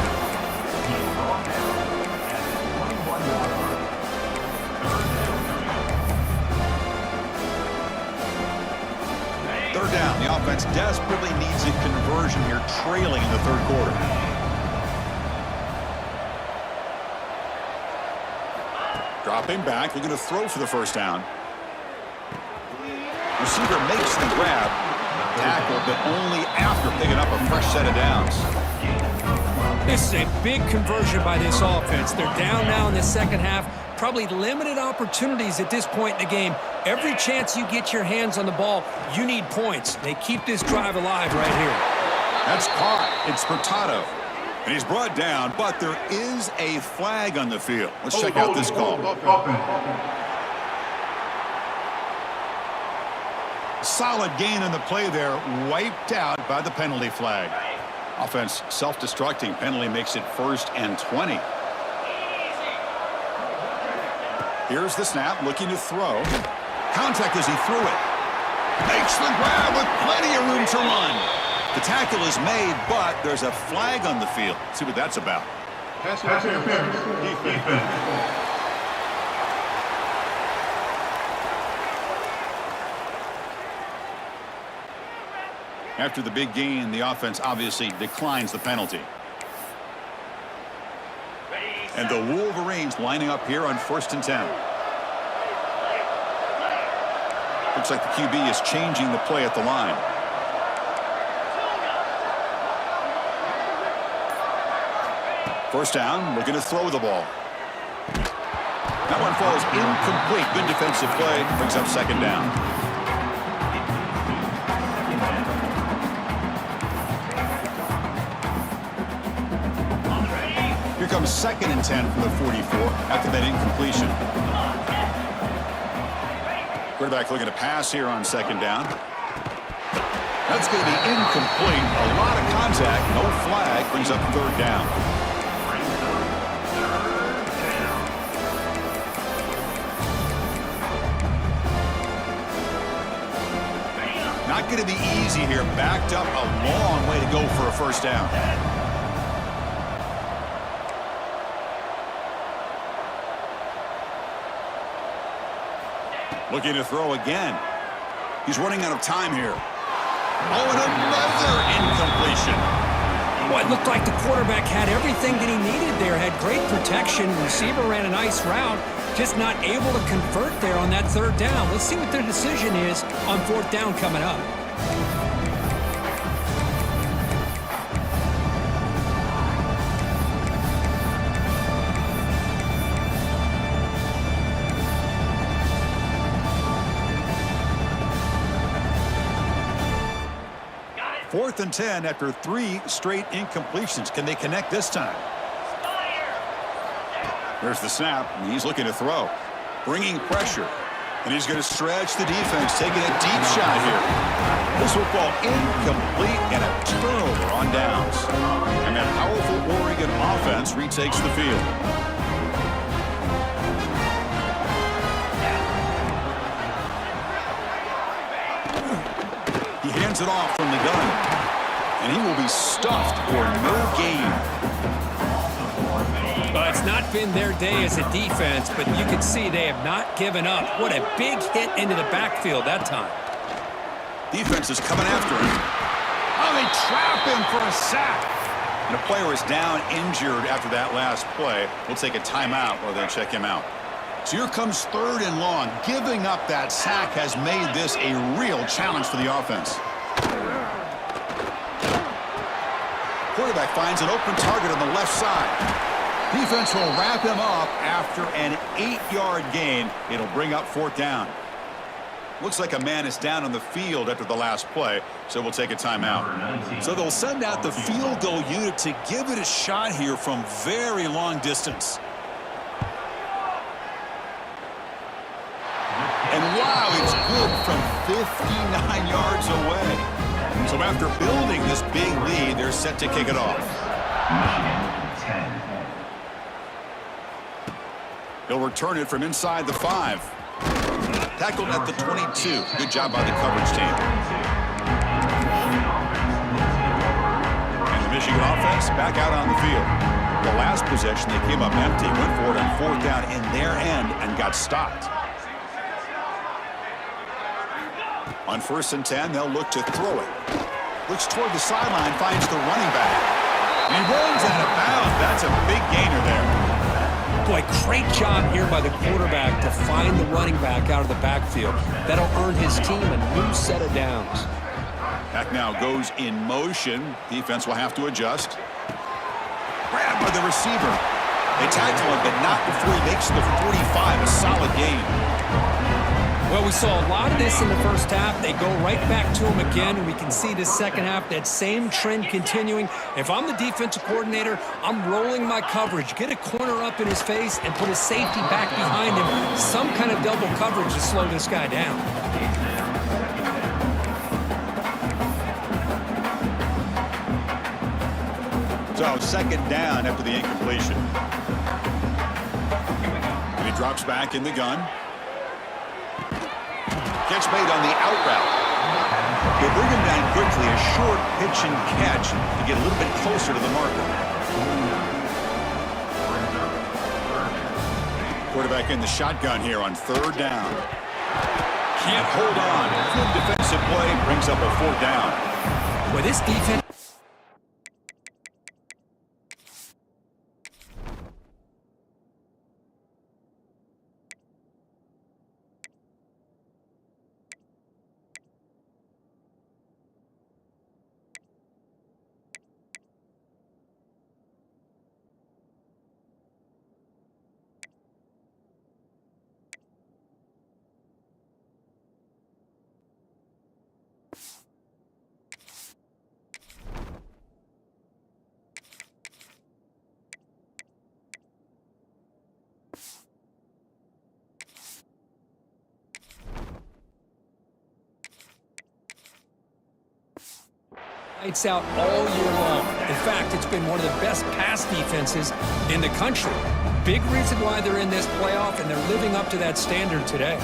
Third down. The offense desperately needs a conversion here, trailing in the 3rd quarter. Dropping back, looking to throw for the 1st down. Receiver makes the grab. Tackle, but only after picking up a fresh set of downs. This is a big conversion by this offense. They're down now in the second half. Probably limited opportunities at this point in the game. Every chance you get your hands on the ball, you need points. They keep this drive alive right here. That's caught. It's Furtado. And he's brought down, but there is a flag on the field. Let's check out this call. Solid gain on the play there, wiped out by the penalty flag. Offense self-destructing. Penalty makes it 1st and 20. Here's the snap, looking to throw. Contact as he threw it. Makes the grab with plenty of room to run. The tackle is made, but there's a flag on the field. Let's see what that's about. Pass interference. Defense. After the big gain, the offense obviously declines the penalty. And the Wolverines lining up here on 1st and 10. Looks like the QB is changing the play at the line. First down, looking to throw the ball. That one falls incomplete. Good defensive play, brings up 2nd down. comes 2nd and 10 from the 44 after that incompletion. Quarterback looking to pass here on 2nd down. That's going to be incomplete. A lot of contact. No flag. Brings up 3rd down. Not going to be easy here. Backed up a long way to go for a 1st down. Looking to throw again. He's running out of time here. Oh, and another incompletion. Well, it looked like the quarterback had everything that he needed there. Had great protection. Receiver ran a nice route. Just not able to convert there on that 3rd down. Let's see what their decision is on 4th down coming up. Fourth and 10 after 3 straight incompletions. Can they connect this time? There's the snap, and he's looking to throw. Bringing pressure. And he's going to stretch the defense, taking a deep shot here. This will fall incomplete and a turnover on downs. And that powerful Oregon offense retakes the field. He hands it off from the gun. And he will be stuffed for no gain. Well, it's not been their day as a defense, but you can see they have not given up. What a big hit into the backfield that time. Defense is coming after him. Oh, they trap him for a sack. And a player is down injured after that last play. We'll take a timeout while they check him out. So here comes 3rd and long. Giving up that sack has made this a real challenge for the offense. Quarterback finds an open target on the left side. Defense will wrap him up after an 8-yard gain. It'll bring up 4th down. Looks like a man is down on the field after the last play, so we'll take a timeout. So they'll send out the field goal unit to give it a shot here from very long distance. And wow, it's good from 59 yards away. So after building this big lead, they're set to kick it off. He'll return it from inside the 5. Tackled at the 22. Good job by the coverage team. And the Michigan offense back out on the field. The last possession, they came up empty, went for it on 4th down in their end and got stopped. On 1st and 10, they'll look to throw it. Looks toward the sideline, finds the running back. And he runs out of bounds. That's a big gainer there. Boy, great job here by the quarterback to find the running back out of the backfield. That'll earn his team a new set of downs. Back now goes in motion. Defense will have to adjust. Grabbed by the receiver. They tackle him, but not before he makes the 45. A solid gain. Well, we saw a lot of this in the first half. They go right back to him again, and we can see the second half, that same trend continuing. If I'm the defensive coordinator, I'm rolling my coverage. Get a corner up in his face and put a safety back behind him. Some kind of double coverage to slow this guy down. So 2nd down after the incompletion. And he drops back in the gun. Catch made on the out route. They bring him down quickly, a short pitch and catch to get a little bit closer to the marker. Quarterback in the shotgun here on 3rd down. Can't hold on. Good defensive play brings up a 4th down. Well, this defense... Lights out all year long. In fact, it's been one of the best pass defenses in the country. Big reason why they're in this playoff, and they're living up to that standard today.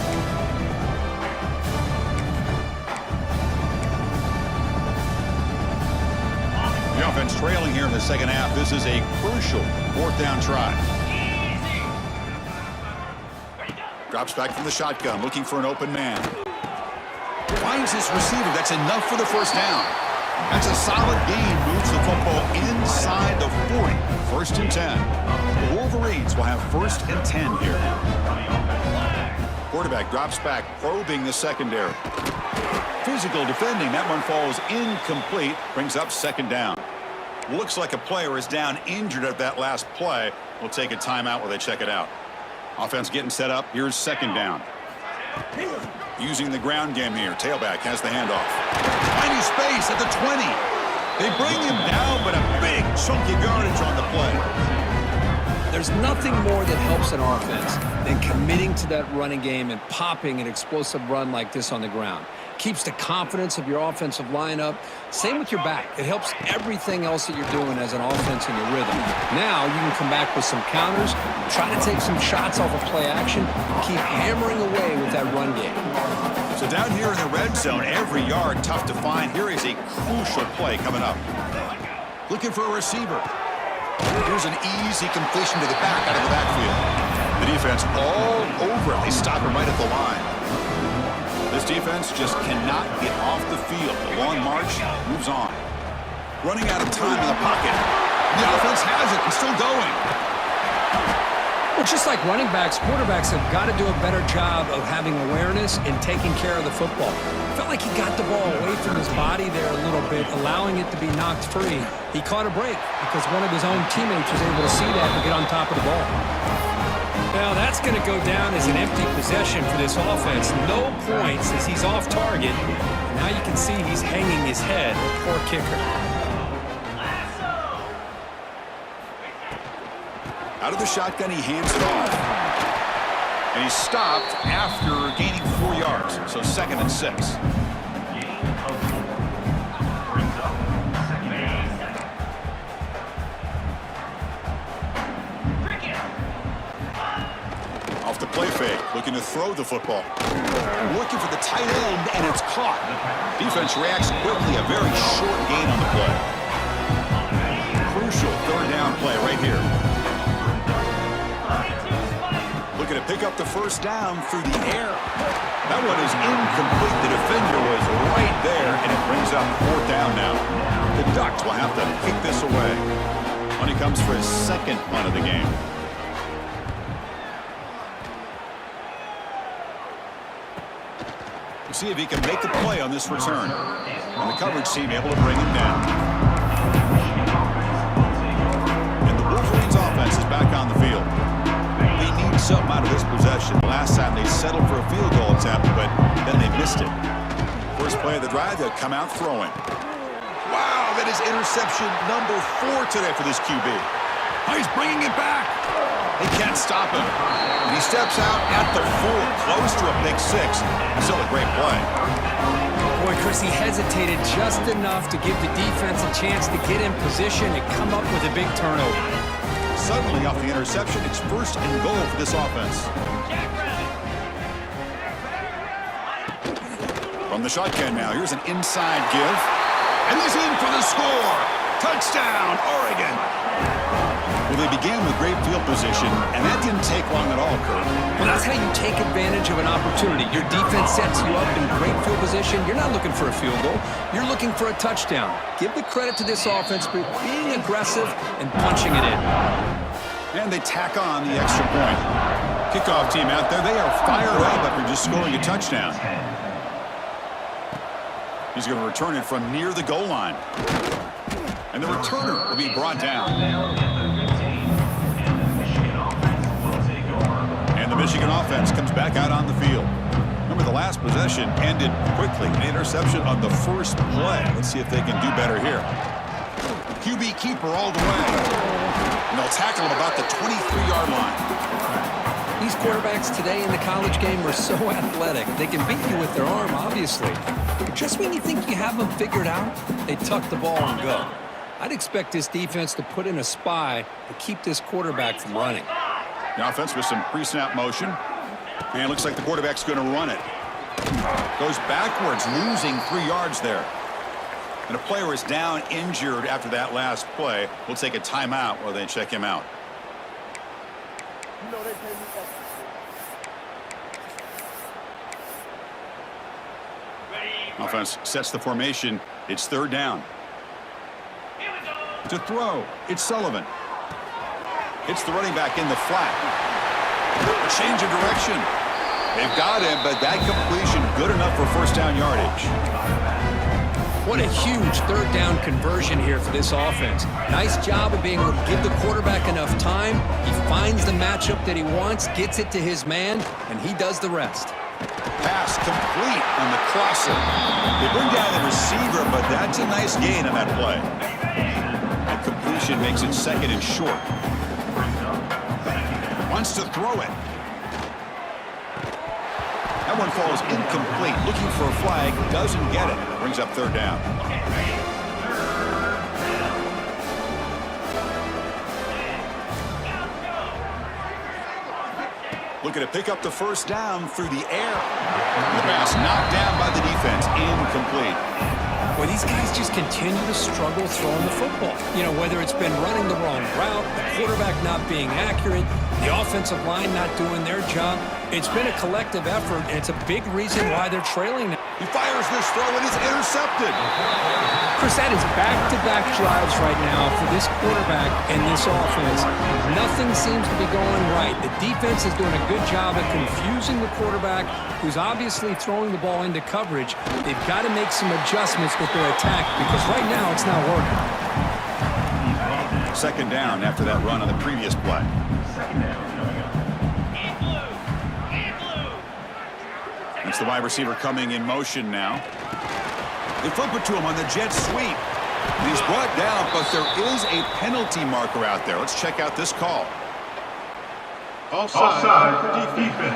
The offense trailing here in the second half. This is a crucial fourth down try. Drops back from the shotgun, looking for an open man. Finds his receiver. That's enough for the first down. That's a solid gain. Moves the football inside the 40. First and 10. The Wolverines will have first and 10 here. Quarterback drops back, probing the secondary. Physical defending. That one falls incomplete. Brings up second down. Looks like a player is down injured at that last play. We'll take a timeout while they check it out. Offense getting set up. Here's second down. Using the ground game here. Tailback has the handoff. Tiny space at the 20. They bring him down, but a big chunk of yardage on the play. There's nothing more that helps an offense than committing to that running game and popping an explosive run like this on the ground. Keeps the confidence of your offensive lineup. Same with your back. It helps everything else that you're doing as an offense in your rhythm. Now you can come back with some counters, try to take some shots off of play action, keep hammering away with that run game. So down here in the red zone, every yard tough to find. Here is a crucial play coming up. Looking for a receiver. Here's an easy completion to the back out of the backfield. The defense all over it. They stop him right at the line. This defense just cannot get off the field. The long march moves on. Running out of time in the pocket. The offense has it and still going. Well, just like running backs, quarterbacks have got to do a better job of having awareness and taking care of the football. Felt like he got the ball away from his body there a little bit, allowing it to be knocked free. He caught a break because one of his own teammates was able to see that and get on top of the ball. Now that's going to go down as an empty possession for this offense. No points as he's off target. Now you can see he's hanging his head. Poor kicker. Out of the shotgun, he hands it off. And he's stopped after gaining 4 yards. So second and 6. Off the play fake, looking to throw the football. Looking for the tight end, and it's caught. Defense reacts quickly. A very short gain on the play. Crucial third down play right here. Looking to pick up the first down through the air. That one is incomplete. The defender was right there, and it brings up fourth down now. The Ducks will have to kick this away. When he comes for his second punt of the game. We'll see if he can make the play on this return. And the coverage team able to bring him down. And the Wolverines offense is back on the field. They need something out of this possession. Last time they settled for a field goal attempt, but then they missed it. First play of the drive, they'll come out throwing. Wow, that is interception number 4 today for this QB. Oh, he's bringing it back. They can't stop him. And he steps out at the 4, close to a big 6. Still a great play. Boy, Chris, he hesitated just enough to give the defense a chance to get in position and come up with a big turnover. Suddenly, off the interception, it's first and goal for this offense. From the shotgun now, here's an inside give. And he's in for the score. Touchdown, Oregon. Well, they began with great field position, and that didn't take long at all, Kurt. Well, that's how you take advantage of an opportunity. Your defense sets you up in great field position. You're not looking for a field goal. You're looking for a touchdown. Give the credit to this offense for being aggressive and punching it in. And they tack on the extra point. Kickoff team out there, they are fired up after just scoring a touchdown. He's going to return it from near the goal line. And the returner will be brought down. And the Michigan offense comes back out on the field. Remember, the last possession ended quickly. An interception on the first play. Let's see if they can do better here. QB keeper all the way. And they'll tackle him about the 23-yard line. These quarterbacks today in the college game are so athletic. They can beat you with their arm, obviously. Just when you think you have them figured out, they tuck the ball and go. I'd expect this defense to put in a spy to keep this quarterback from running. The offense with some pre-snap motion. And it looks like the quarterback's going to run it. Goes backwards, losing 3 yards there. And a player is down injured after that last play. We'll take a timeout while they check him out. Offense sets the formation. It's 3rd down. To throw, it's Sullivan. It's the running back in the flat. A change of direction. They've got him, but that completion good enough for 1st down yardage. What a huge 3rd down conversion here for this offense. Nice job of being able to give the quarterback enough time. He finds the matchup that he wants, gets it to his man, and he does the rest. Pass complete on the crosser. They bring down the receiver, but that's a nice gain on that play. That completion makes it 2nd and short. Wants to throw it. That one falls incomplete. Looking for a flag. Doesn't get it. Brings up 3rd down. Looking to pick up the 1st down through the air. The pass knocked down by the defense. Incomplete. Well, these guys just continue to struggle throwing the football. You know, whether it's been running the wrong route, the quarterback not being accurate, the offensive line not doing their job. It's been a collective effort, and it's a big reason why they're trailing now. He fires this throw, and it's intercepted. Chris, that is back-to-back drives right now for this quarterback and this offense. Nothing seems to be going right. The defense is doing a good job of confusing the quarterback, who's obviously throwing the ball into coverage. They've got to make some adjustments with their attack because right now it's not working. 2nd down after that run on the previous play. It's the wide receiver coming in motion now. They flip it to him on the jet sweep. He's brought down, but there is a penalty marker out there. Let's check out this call. Offside, defense.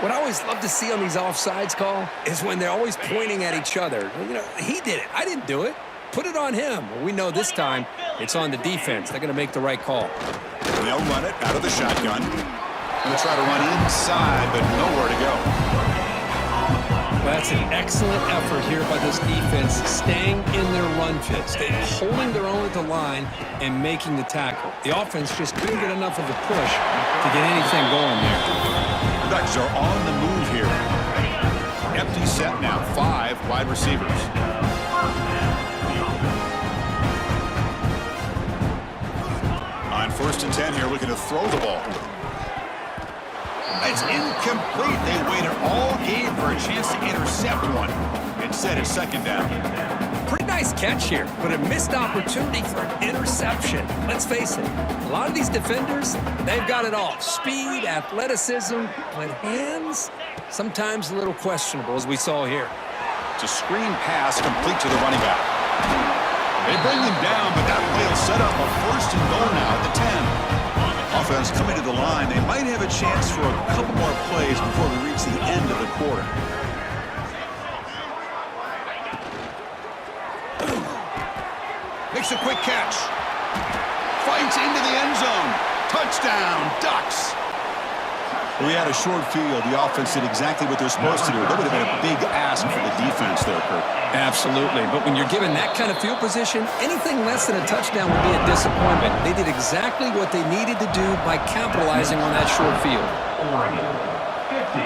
What I always love to see on these offsides call is when they're always pointing at each other. You know, he did it. I didn't do it. Put it on him. Well, we know this time it's on the defense. They're going to make the right call. They'll run it out of the shotgun. Going to try to run inside, but nowhere to go. Well, that's an excellent effort here by this defense, staying in their run fits. They're holding their own at the line and making the tackle. The offense just couldn't get enough of a push to get anything going there. The Ducks are on the move here. Empty set now, 5 wide receivers. On 1st and 10 here, looking to throw the ball. It's incomplete. They waited all game for a chance to intercept one. Instead, it's 2nd down. Pretty nice catch here, but a missed opportunity for an interception. Let's face it, a lot of these defenders, they've got it all. Speed, athleticism, but hands, sometimes a little questionable, as we saw here. It's a screen pass complete to the running back. They bring him down, but that play will set up a 1st and goal now at the 10. Offense coming to the line. They might have a chance for a couple more plays before we reach the end of the quarter. Makes a quick catch. Fights into the end zone. Touchdown, Ducks. We had a short field. The offense did exactly what they're supposed to do. That would have been a big ask for the defense there, Kirk. Absolutely. But when you're given that kind of field position, anything less than a touchdown would be a disappointment. They did exactly what they needed to do by capitalizing on that short field. Oregon 50,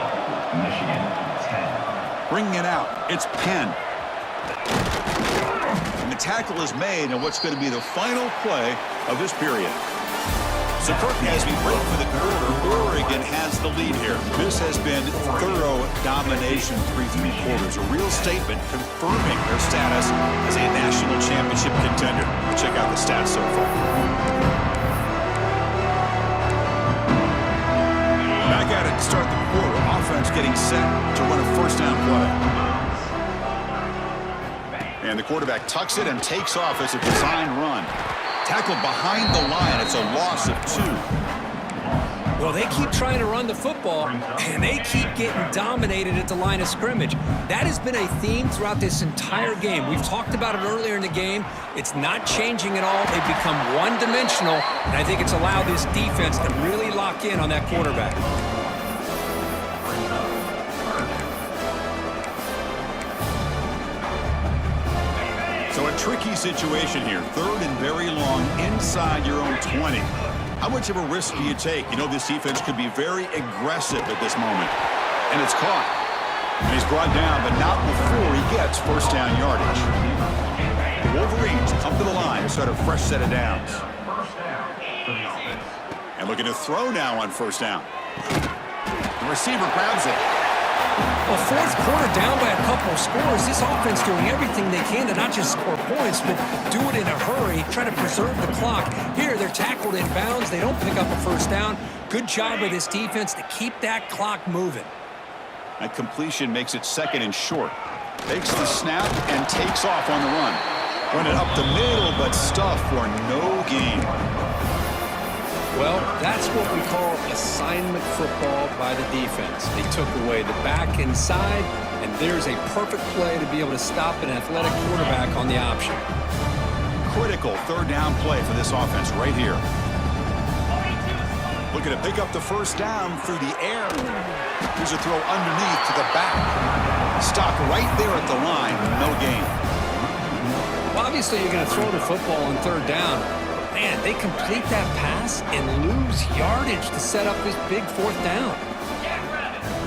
Michigan 10. Bringing it out. It's Penn. And the tackle is made on what's going to be the final play of this period. So, Kirk, as we break for the quarter, Oregon has the lead here. This has been thorough domination through 3 quarters. A real statement confirming their status as a national championship contender. Check out the stats so far. Back at it to start the quarter. Offense getting set to run a 1st down play. And the quarterback tucks it and takes off as a design run. Tackled behind the line. It's a loss of 2. Well, they keep trying to run the football, and they keep getting dominated at the line of scrimmage. That has been a theme throughout this entire game. We've talked about it earlier in the game. It's not changing at all. They've become one-dimensional, and I think it's allowed this defense to really lock in on that quarterback. So a tricky situation here. 3rd and very long inside your own 20. How much of a risk do you take? You know, this defense could be very aggressive at this moment. And it's caught. And he's brought down, but not before he gets first down yardage. The Wolverines come to the line to start a fresh set of downs. And looking to throw now on first down. The receiver grabs it. Well, 4th quarter down by a couple of scores. This offense doing everything they can to not just score points, but do it in a hurry, try to preserve the clock. Here, they're tackled in bounds. They don't pick up a first down. Good job by this defense to keep that clock moving. That completion makes it 2nd and short. Takes the snap and takes off on the run. Running up the middle, but stuff for no gain. Well, that's what we call assignment football by the defense. They took away the back inside, and there's a perfect play to be able to stop an athletic quarterback on the option. Critical 3rd down play for this offense right here. Looking to pick up the first down through the air. Here's a throw underneath to the back. Stop right there at the line, no gain. Well, obviously, you're going to throw the football on 3rd down. Man, they complete that pass and lose yardage to set up this big 4th down.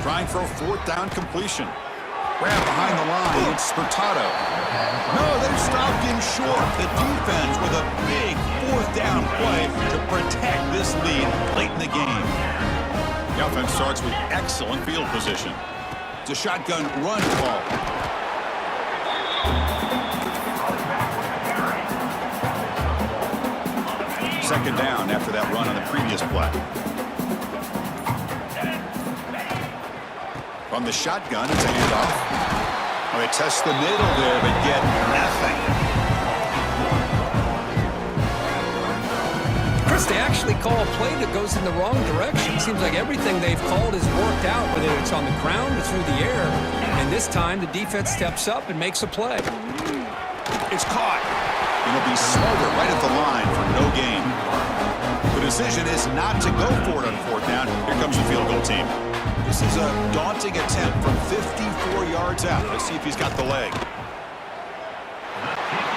Trying for a 4th down completion. Grab behind the line, it's Spurtato. No, they've stopped him short. The defense with a big 4th down play to protect this lead late in the game. The offense starts with excellent field position. It's a shotgun run call. 2nd down after that run on the previous play. From the shotgun, it's a handoff. Well, they test the middle there, but get nothing. Chris, they actually call a play that goes in the wrong direction. Seems like everything they've called has worked out, whether it's on the ground or through the air. And this time, the defense steps up and makes a play. It's caught. It'll be smothered right at the line for no gain. The decision is not to go for it on 4th down. Here comes the field goal team. This is a daunting attempt from 54 yards out. Let's see if he's got the leg.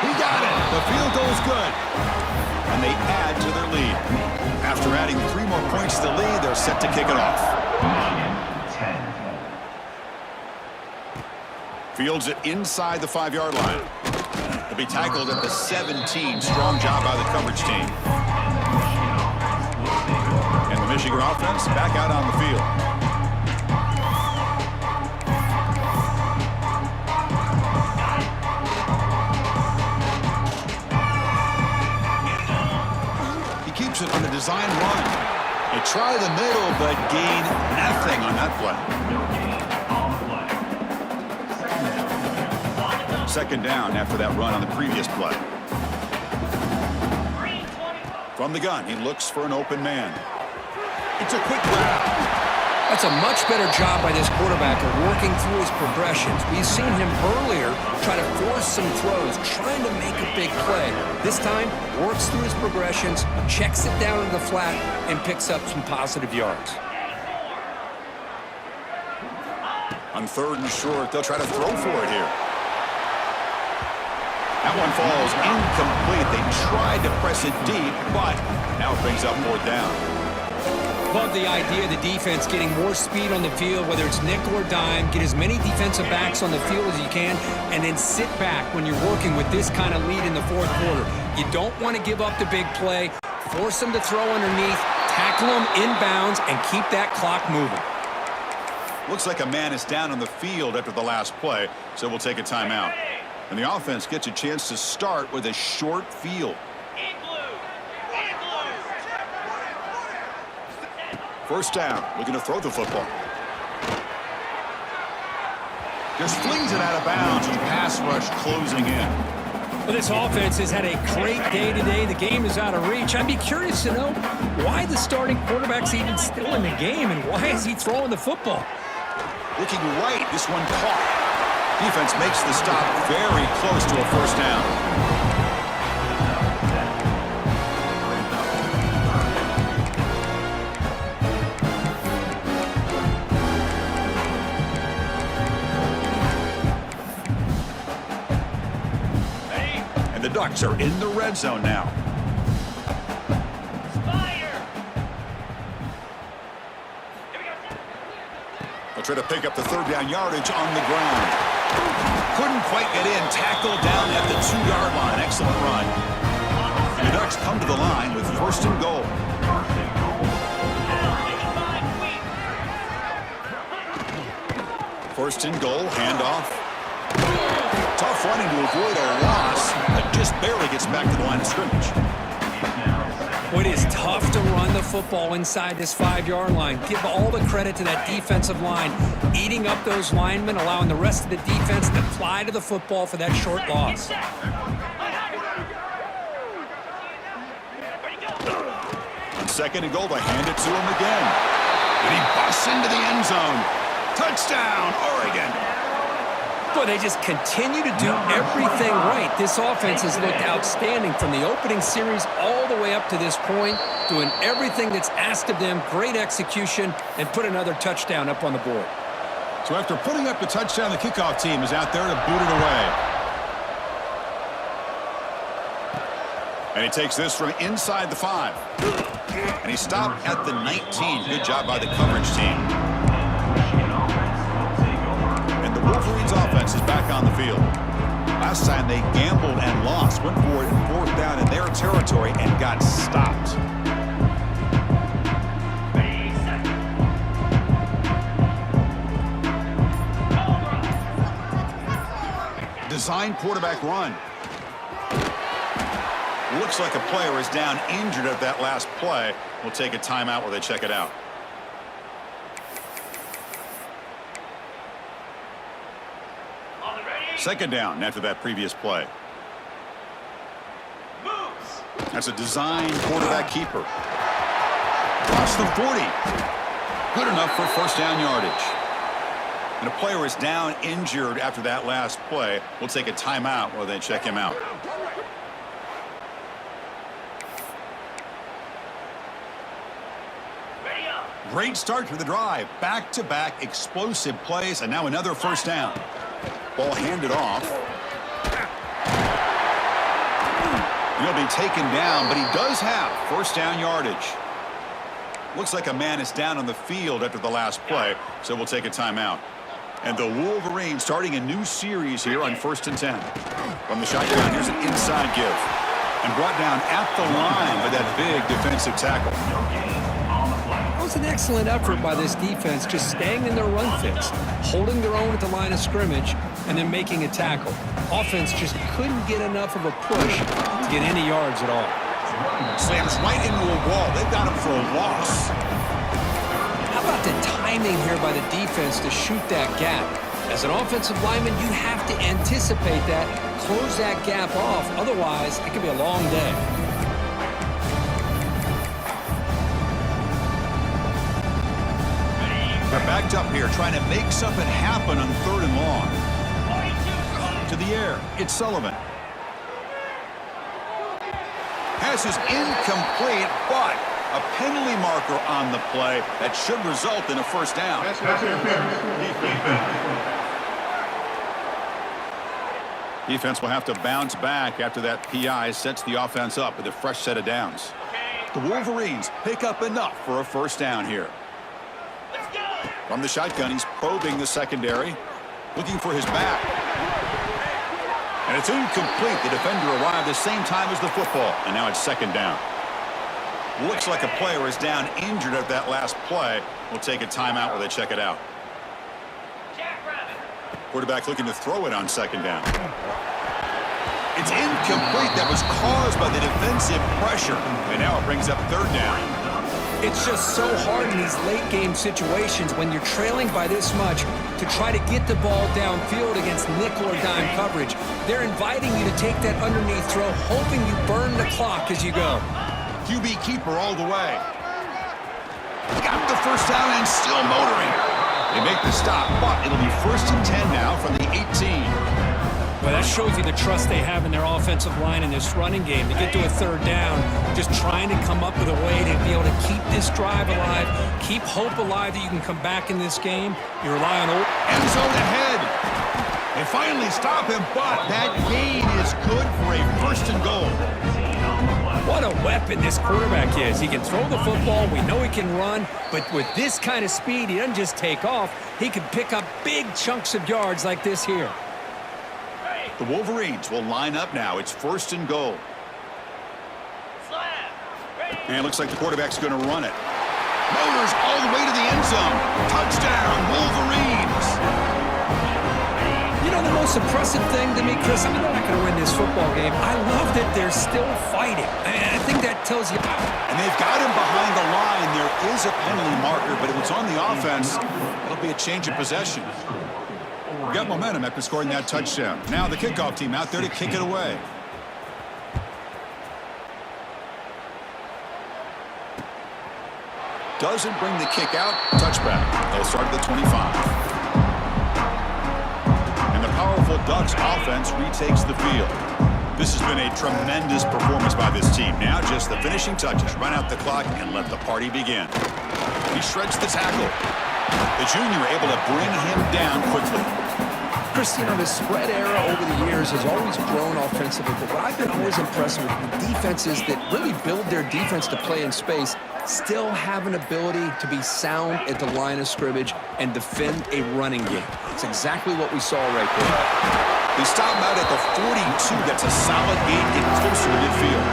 He got it. The field goal's good. And they add to their lead. After adding 3 more points to the lead, they're set to kick it off. Fields it inside the 5-yard line. He'll be tackled at the 17. Strong job by the coverage team. And the Michigan offense back out on the field. He keeps it on the design run. They try the middle, but gain nothing on that play. 2nd down after that run on the previous play. From the gun, he looks for an open man. It's a quick grab. That's a much better job by this quarterback of working through his progressions. We've seen him earlier try to force some throws, trying to make a big play. This time, works through his progressions, checks it down to the flat, and picks up some positive yards. On 3rd and short, they'll try to throw for it here. That one falls incomplete. They tried to press it deep, but now it brings up 4th down. Love the idea of the defense getting more speed on the field, whether it's nickel or dime, get as many defensive backs on the field as you can, and then sit back when you're working with this kind of lead in the 4th quarter. You don't want to give up the big play, force them to throw underneath, tackle them inbounds, and keep that clock moving. Looks like a man is down on the field after the last play, so we'll take a timeout. And the offense gets a chance to start with a short field. First down, looking to throw the football. Just flings it out of bounds with pass rush closing in. Well, this offense has had a great day today. The game is out of reach. I'd be curious to know why the starting quarterback's even still in the game and why is he throwing the football? Looking right, this one caught. Defense makes the stop very close to a first down. And the Ducks are in the red zone now. They'll try to pick up the third down yardage on the ground. Couldn't quite get in. Tackled down at the 2-yard line. Excellent run. And the Ducks come to the line with first and goal. First and goal. Handoff. Tough running to avoid a loss, but just barely gets back to the line of scrimmage. It is tough to run the football inside this 5-yard line. Give all the credit to that defensive line, eating up those linemen, allowing the rest of the defense to fly to the football for that short loss. On second and goal, they hand it to him again. And he busts into the end zone. Touchdown, Oregon. Boy, they just continue to do everything right. This offense has looked outstanding from the opening series all the way up to this point, doing everything that's asked of them, great execution, and put another touchdown up on the board. So after putting up the touchdown, the kickoff team is out there to boot it away. And he takes this from inside the 5. And he stopped at the 19. Good job by the coverage team. Wolverines offense is back on the field. Last time they gambled and lost, went for it in fourth down in their territory and got stopped. Design quarterback run. Looks like a player is down injured at that last play. We'll take a timeout where they check it out. Second down after that previous play. That's a design quarterback keeper. Across the 40. Good enough for first down yardage. And a player is down injured after that last play. We'll take a timeout while they check him out. Great start to the drive. Back-to-back explosive plays, and now another first down. Ball handed off. He'll be taken down, but he does have first down yardage. Looks like a man is down on the field after the last play, so we'll take a timeout. And the Wolverines starting a new series here on 1st and 10. From the shotgun, here's an inside give. And brought down at the line by that big defensive tackle. It was an excellent effort by this defense, just staying in their run fits, holding their own at the line of scrimmage, and then making a tackle. Offense just couldn't get enough of a push to get any yards at all. Slams right into a wall. They've got him for a loss. How about the timing here by the defense to shoot that gap? As an offensive lineman, you have to anticipate that, close that gap off. Otherwise, it could be a long day. They're backed up here, trying to make something happen on 3rd and long. To the air, it's Sullivan. Pass is incomplete, but a penalty marker on the play that should result in a first down. Defense will have to bounce back after that PI sets the offense up with a fresh set of downs. The Wolverines pick up enough for a first down here. From the shotgun, he's probing the secondary, looking for his back. And it's incomplete. The defender arrived the same time as the football, and now it's second down. Looks like a player is down injured at that last play. We'll take a timeout while they check it out. Quarterback looking to throw it on second down. It's incomplete. That was caused by the defensive pressure. And now it brings up third down. It's just so hard in these late-game situations when you're trailing by this much to try to get the ball downfield against nickel or dime coverage. They're inviting you to take that underneath throw, hoping you burn the clock as you go. QB keeper all the way. Got the first down and still motoring. They make the stop, but it'll be 1st and 10 now from the 18. Well, that shows you the trust they have in their offensive line in this running game. To get to a 3rd down, just trying to come up with a way to be able to keep this drive alive, keep hope alive that you can come back in this game. You rely on end zone ahead. They finally stop him, but that gain is good for a 1st and goal. What a weapon this quarterback is. He can throw the football. We know he can run. But with this kind of speed, he doesn't just take off. He can pick up big chunks of yards like this here. The Wolverines will line up now. It's 1st and goal. And it looks like the quarterback's going to run it. Motors all the way to the end zone. Touchdown, Wolverines. You know, the most impressive thing to me, Chris, I mean, they're not going to win this football game. I love that they're still fighting. I think that tells you. And they've got him behind the line. There is a penalty marker, but if it's on the offense, it'll be a change of possession. Got momentum after scoring that touchdown. Now the kickoff team out there to kick it away. Doesn't bring the kick out. Touchback. They'll start at the 25. And the powerful Ducks offense retakes the field. This has been a tremendous performance by this team. Now just the finishing touches. Run out the clock and let the party begin. He shreds the tackle. The junior able to bring him down quickly. Chris, you know, the spread era over the years has always grown offensively, but what I've been always impressed with defenses that really build their defense to play in space still have an ability to be sound at the line of scrimmage and defend a running game. It's exactly what we saw right there. They stop him out at the 42. That's a solid gain, getting closer to midfield.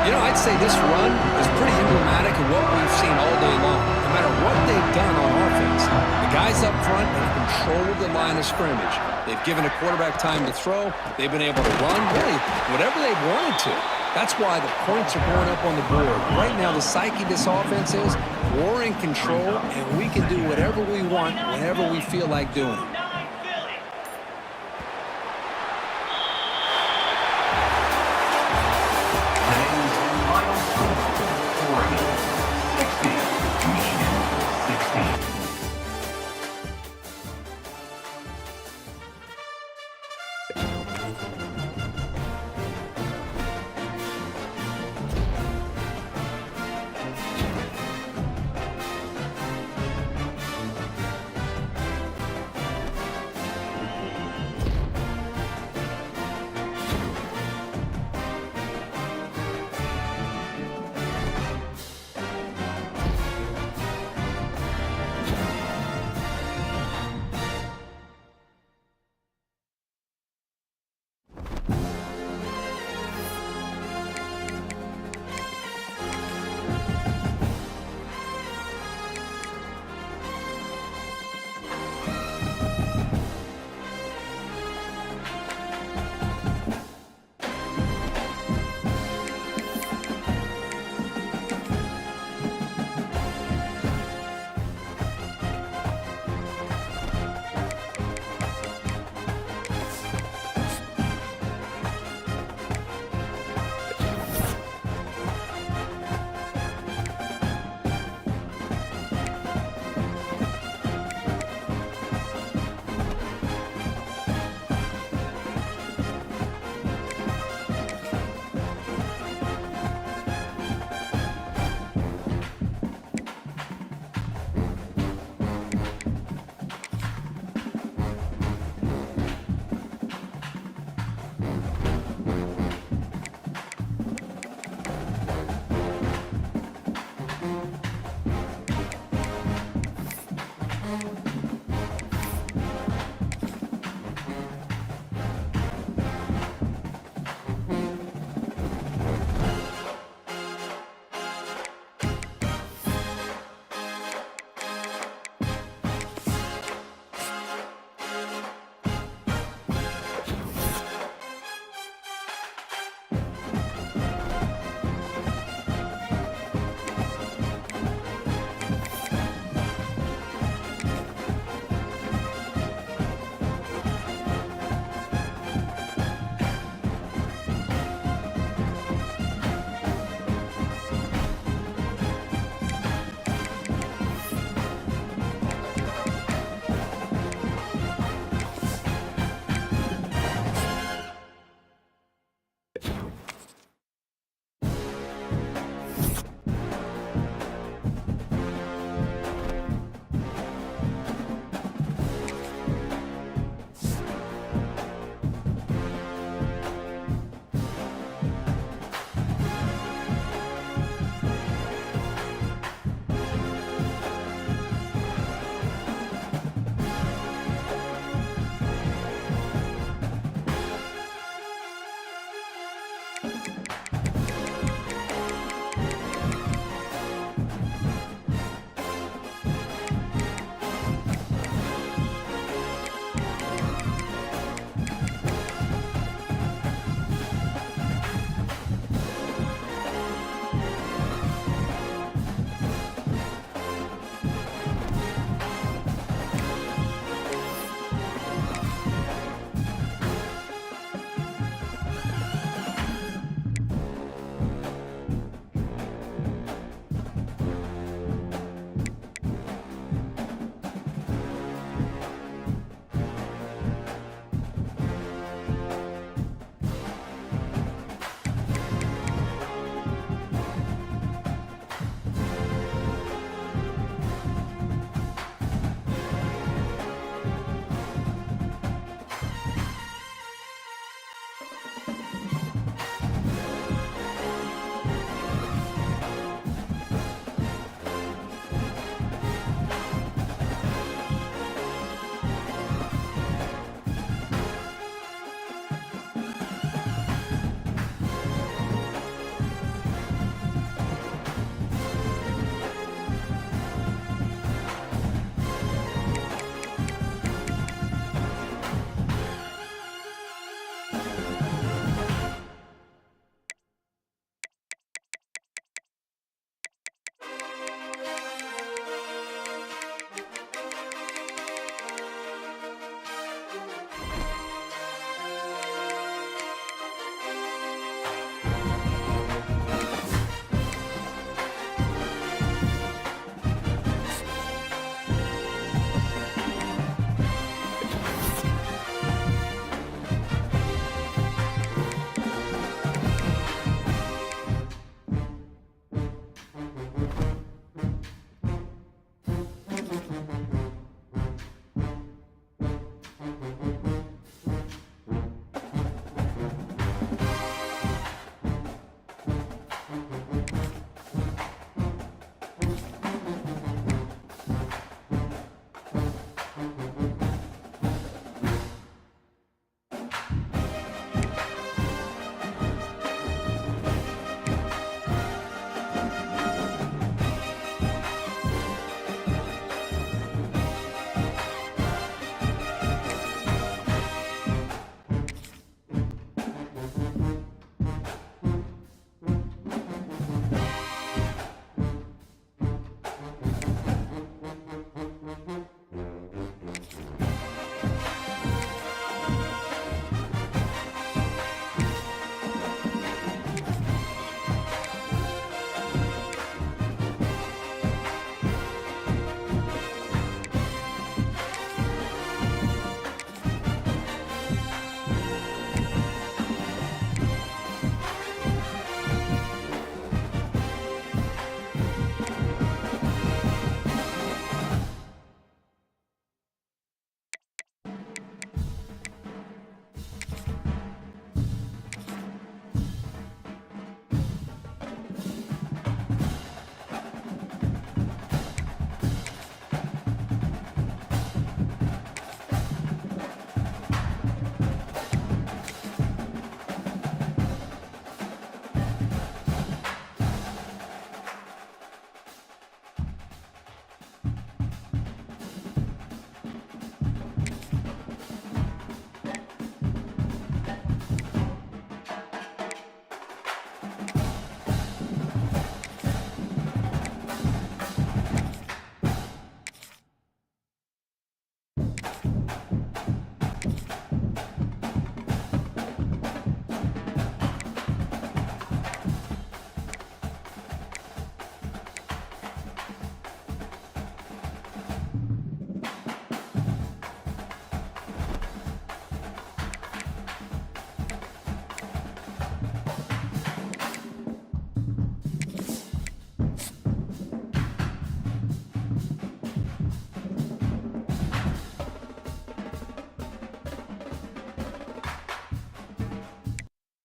You know, I'd say this run is pretty emblematic of what we've seen all day long. No matter what they've done on offense, the guys up front have controlled the line of scrimmage. They've given a quarterback time to throw. They've been able to run, really, whatever they've wanted to. That's why the points are going up on the board. Right now, the psyche of this offense is we're in control, and we can do whatever we want whenever we feel like doing it.